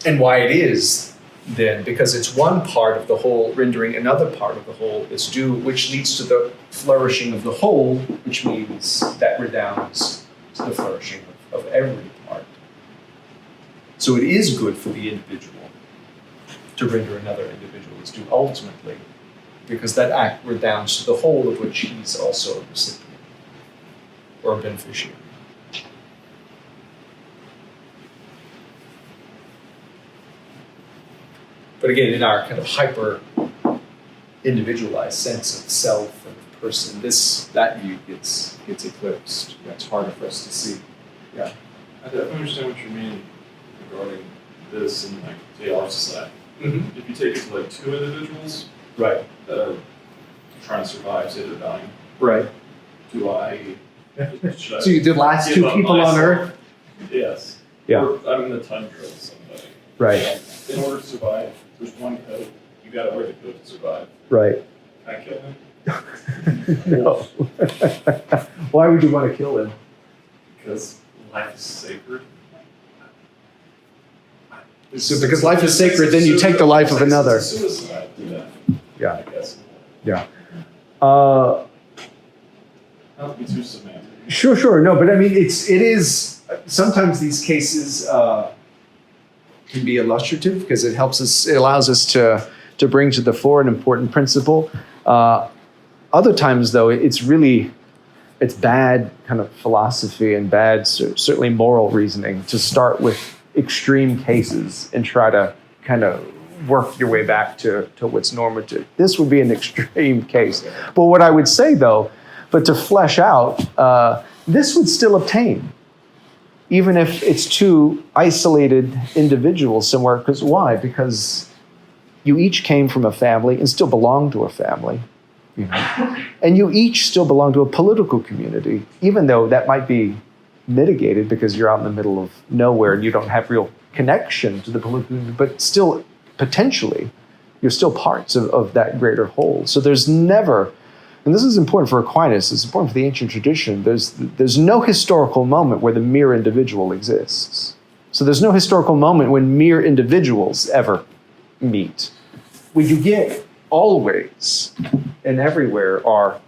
And why it is, then, because it's one part of the whole rendering another part of the whole is due, which leads to the flourishing of the whole, which means that redounds to the flourishing of every part. So it is good for the individual to render another individual its due ultimately, because that act redounds to the whole of which he's also a recipient or a beneficiary. But again, in our kind of hyper individualized sense of self and of person, that view gets eclipsed. It's harder for us to see. Yeah. I definitely understand what you mean regarding this in like theology society. Mm-hmm. If you take it to like two individuals Right. that are trying to survive, say they're dying, Right. should I So the last give two up people on myself? Earth? Yes. Yeah. Or I'm in the tundra with somebody. Right. In order to survive, there's one code. You gotta wear the code to survive. Right. Can I kill him? No. Why would you want to kill him? Because life is sacred. So because life is sacred, then you take the life of another. It's suicide to death, Yeah. I guess. Uh, Not to be too semantic. Sure. No, but I mean, it is, sometimes these cases can be illustrative because it allows us to bring to the fore an important principle. Other times, though, it's bad kind of philosophy and bad, certainly moral reasoning to start with extreme cases and try to kind of work your way back to what's normative. This would be an extreme case. But what I would say, though, but to flesh out, this would still obtain, even if it's two isolated individuals somewhere. Because why? Because you each came from a family and still belong to a family. You know? And you each still belong to a political community, even though that might be mitigated because you're out in the middle of nowhere and you don't have real connection to the political community, but still, potentially, you're still parts of that greater whole. So there's never, and this is important for Aquinas, it's important for the ancient tradition, there's no historical moment where the mere individual exists. So there's no historical moment when mere individuals ever meet. What you get always and everywhere are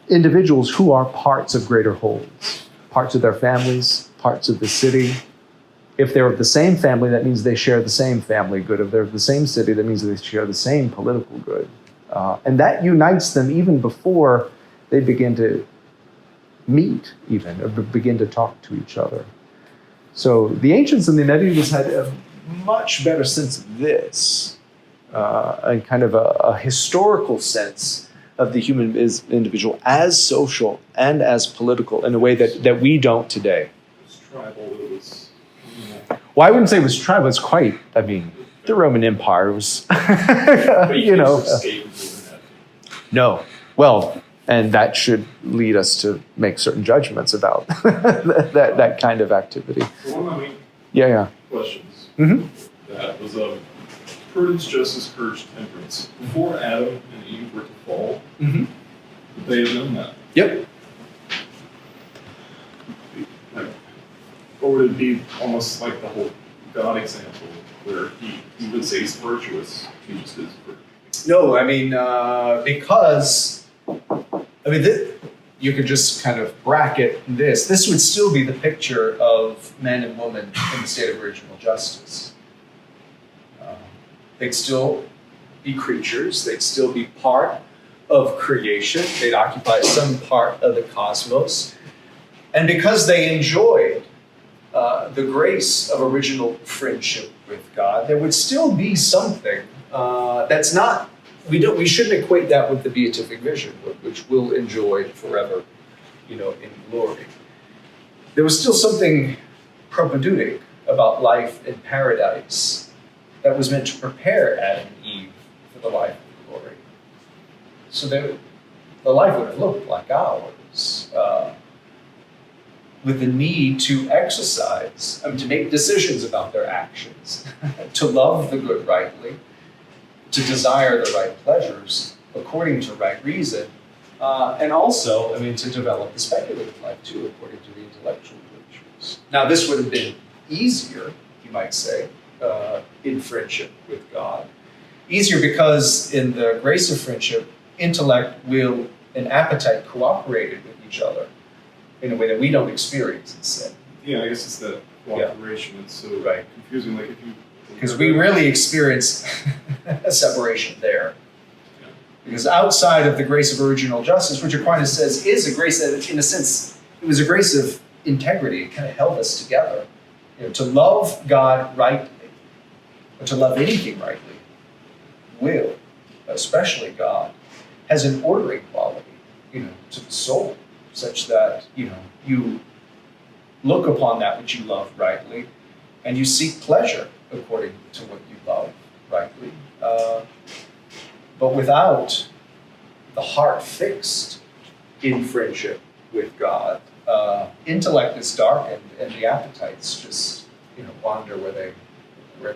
individuals who are parts of greater wholes, parts of their families, parts of the city. If they're of the same family, that means they share the same family good. If they're of the same city, that means they share the same political good. And that unites them even before they begin to meet, even, or begin to talk to each other. So the ancients and the medievals had a much better sense of this, and kind of a historical sense of the human individual as social and as political in a way that we don't today. It was tribal, it was, Well, I wouldn't say it was tribal. It's quite, I mean, the Roman Empire was, but you know. just escape and do that. No. Well, and that should lead us to make certain judgments about that kind of activity. So one of my main Yeah. questions Mm-hmm. that was prudence, justice, courage, temperance. Before Adam and Eve were to fall, Mm-hmm. would they have done that? Yep. Like, or would it be almost like the whole God example, where he would say he's virtuous, he just is virtuous? No, I mean, because, I mean, you could just kind of bracket this. This would still be the picture of man and woman in the state of original justice. They'd still be creatures. They'd still be part of creation. They'd occupy some part of the cosmos. And because they enjoyed the grace of original friendship with God, there would still be something that's not, we shouldn't equate that with the beatific vision, which we'll enjoy forever, in glory. There was still something propedeutic about life in paradise that was meant to prepare Adam and Eve for the life of glory. So the life would have looked like ours, with the need to exercise, to make decisions about their actions, to love the good rightly, to desire the right pleasures according to right reason, and also, to develop the speculative life too, according to the intellectual virtues. Now, this would have been easier, you might say, in friendship with God. Easier because in the grace of friendship, intellect, will, and appetite cooperated with each other in a way that we don't experience in sin. Yeah, I guess it's that cooperation that's so Right. confusing. Like if you, Because we really experience a separation there. Yeah. Because outside of the grace of original justice, which Aquinas says is a grace that, in a sense, it was a grace of integrity. It kind of held us together. To love God rightly, or to love anything rightly, will, especially God, has an ordering quality, to the soul, such that, you look upon that which you love rightly, and you seek pleasure according to what you love, rightly. But without the heart fixed in friendship with God, intellect is darkened, and the appetites just wander where they will.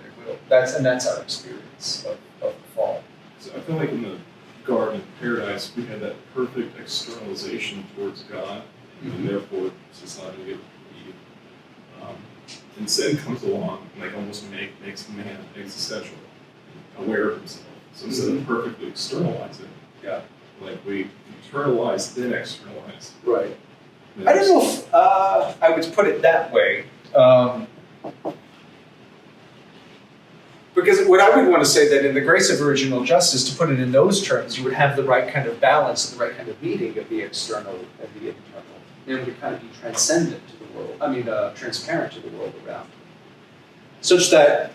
That's our experience of the fall. So I feel like in the Garden of Paradise, we had that perfect externalization towards God, and therefore society gets weak. And sin comes along and like almost makes man existential, aware of himself. So instead of perfectly externalizing, like we internalize, then externalize. Right. I don't know if I would put it that way. Because what I would want to say that in the grace of original justice, to put it in those terms, you would have the right kind of balance and the right kind of meeting of the external and the internal. It would kind of be transcendent to the world, transparent to the world around. Such that,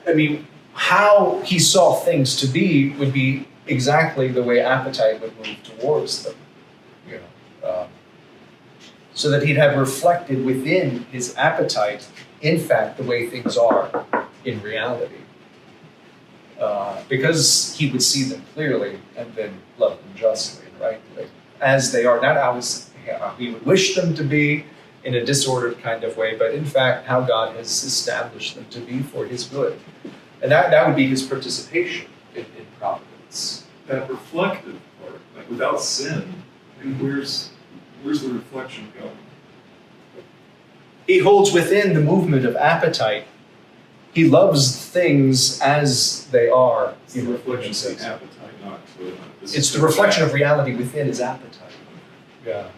how he saw things to be would be exactly the way appetite would move towards them. So that he'd have reflected within his appetite, in fact, the way things are in reality. Because he would see them clearly and then love them justly and rightly, as they are, not how he would wish them to be in a disordered kind of way, but in fact how God has established them to be for his good. And that would be his participation in providence. That reflective part, like without sin, where's the reflection going? He holds within the movement of appetite. He loves things as they are. It's the reflection of the appetite, not it's the reflection of reality within his appetite. Yeah.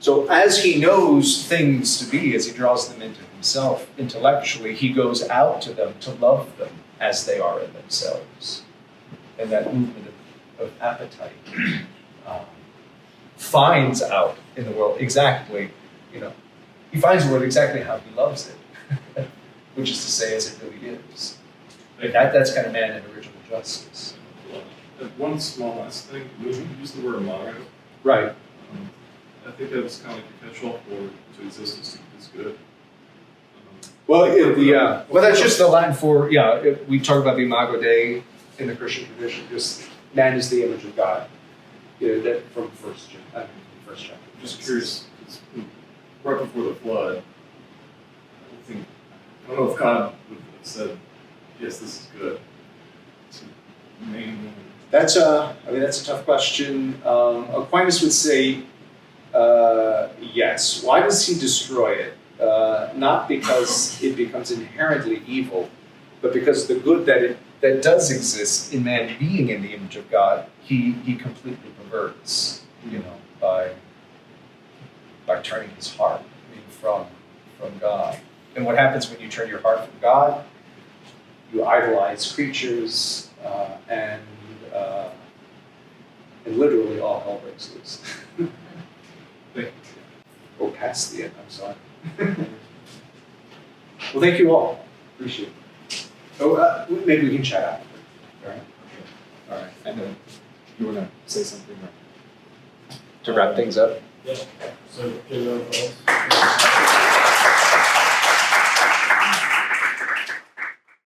So as he knows things to be, as he draws them into himself intellectually, he goes out to them to love them as they are in themselves. And that movement of appetite finds out in the world exactly, he finds the world exactly how he loves it, which is to say, as it really is. That's kind of man in original justice. One small last thing, we use the word imago. Right. I think that was kind of like a catch-all for to exist is good. Well, that's just the Latin for, we talk about the imago Dei in the Christian tradition, just man is the image of God. That from first chapter. I'm just curious, right before the flood, I don't know if God would have said, yes, this is good. That's a tough question. Aquinas would say, yes. Why does he destroy it? Not because it becomes inherently evil, but because the good that does exist in man being in the image of God, he completely perverts, by turning his heart from God. And what happens when you turn your heart from God? You idolize creatures, and literally all hell breaks loose. Go past the end, I'm sorry. Well, thank you all. Appreciate it. Maybe we can chat after. All right? Okay. All right. And then you want to say something to wrap things up? Yeah. So, give it up,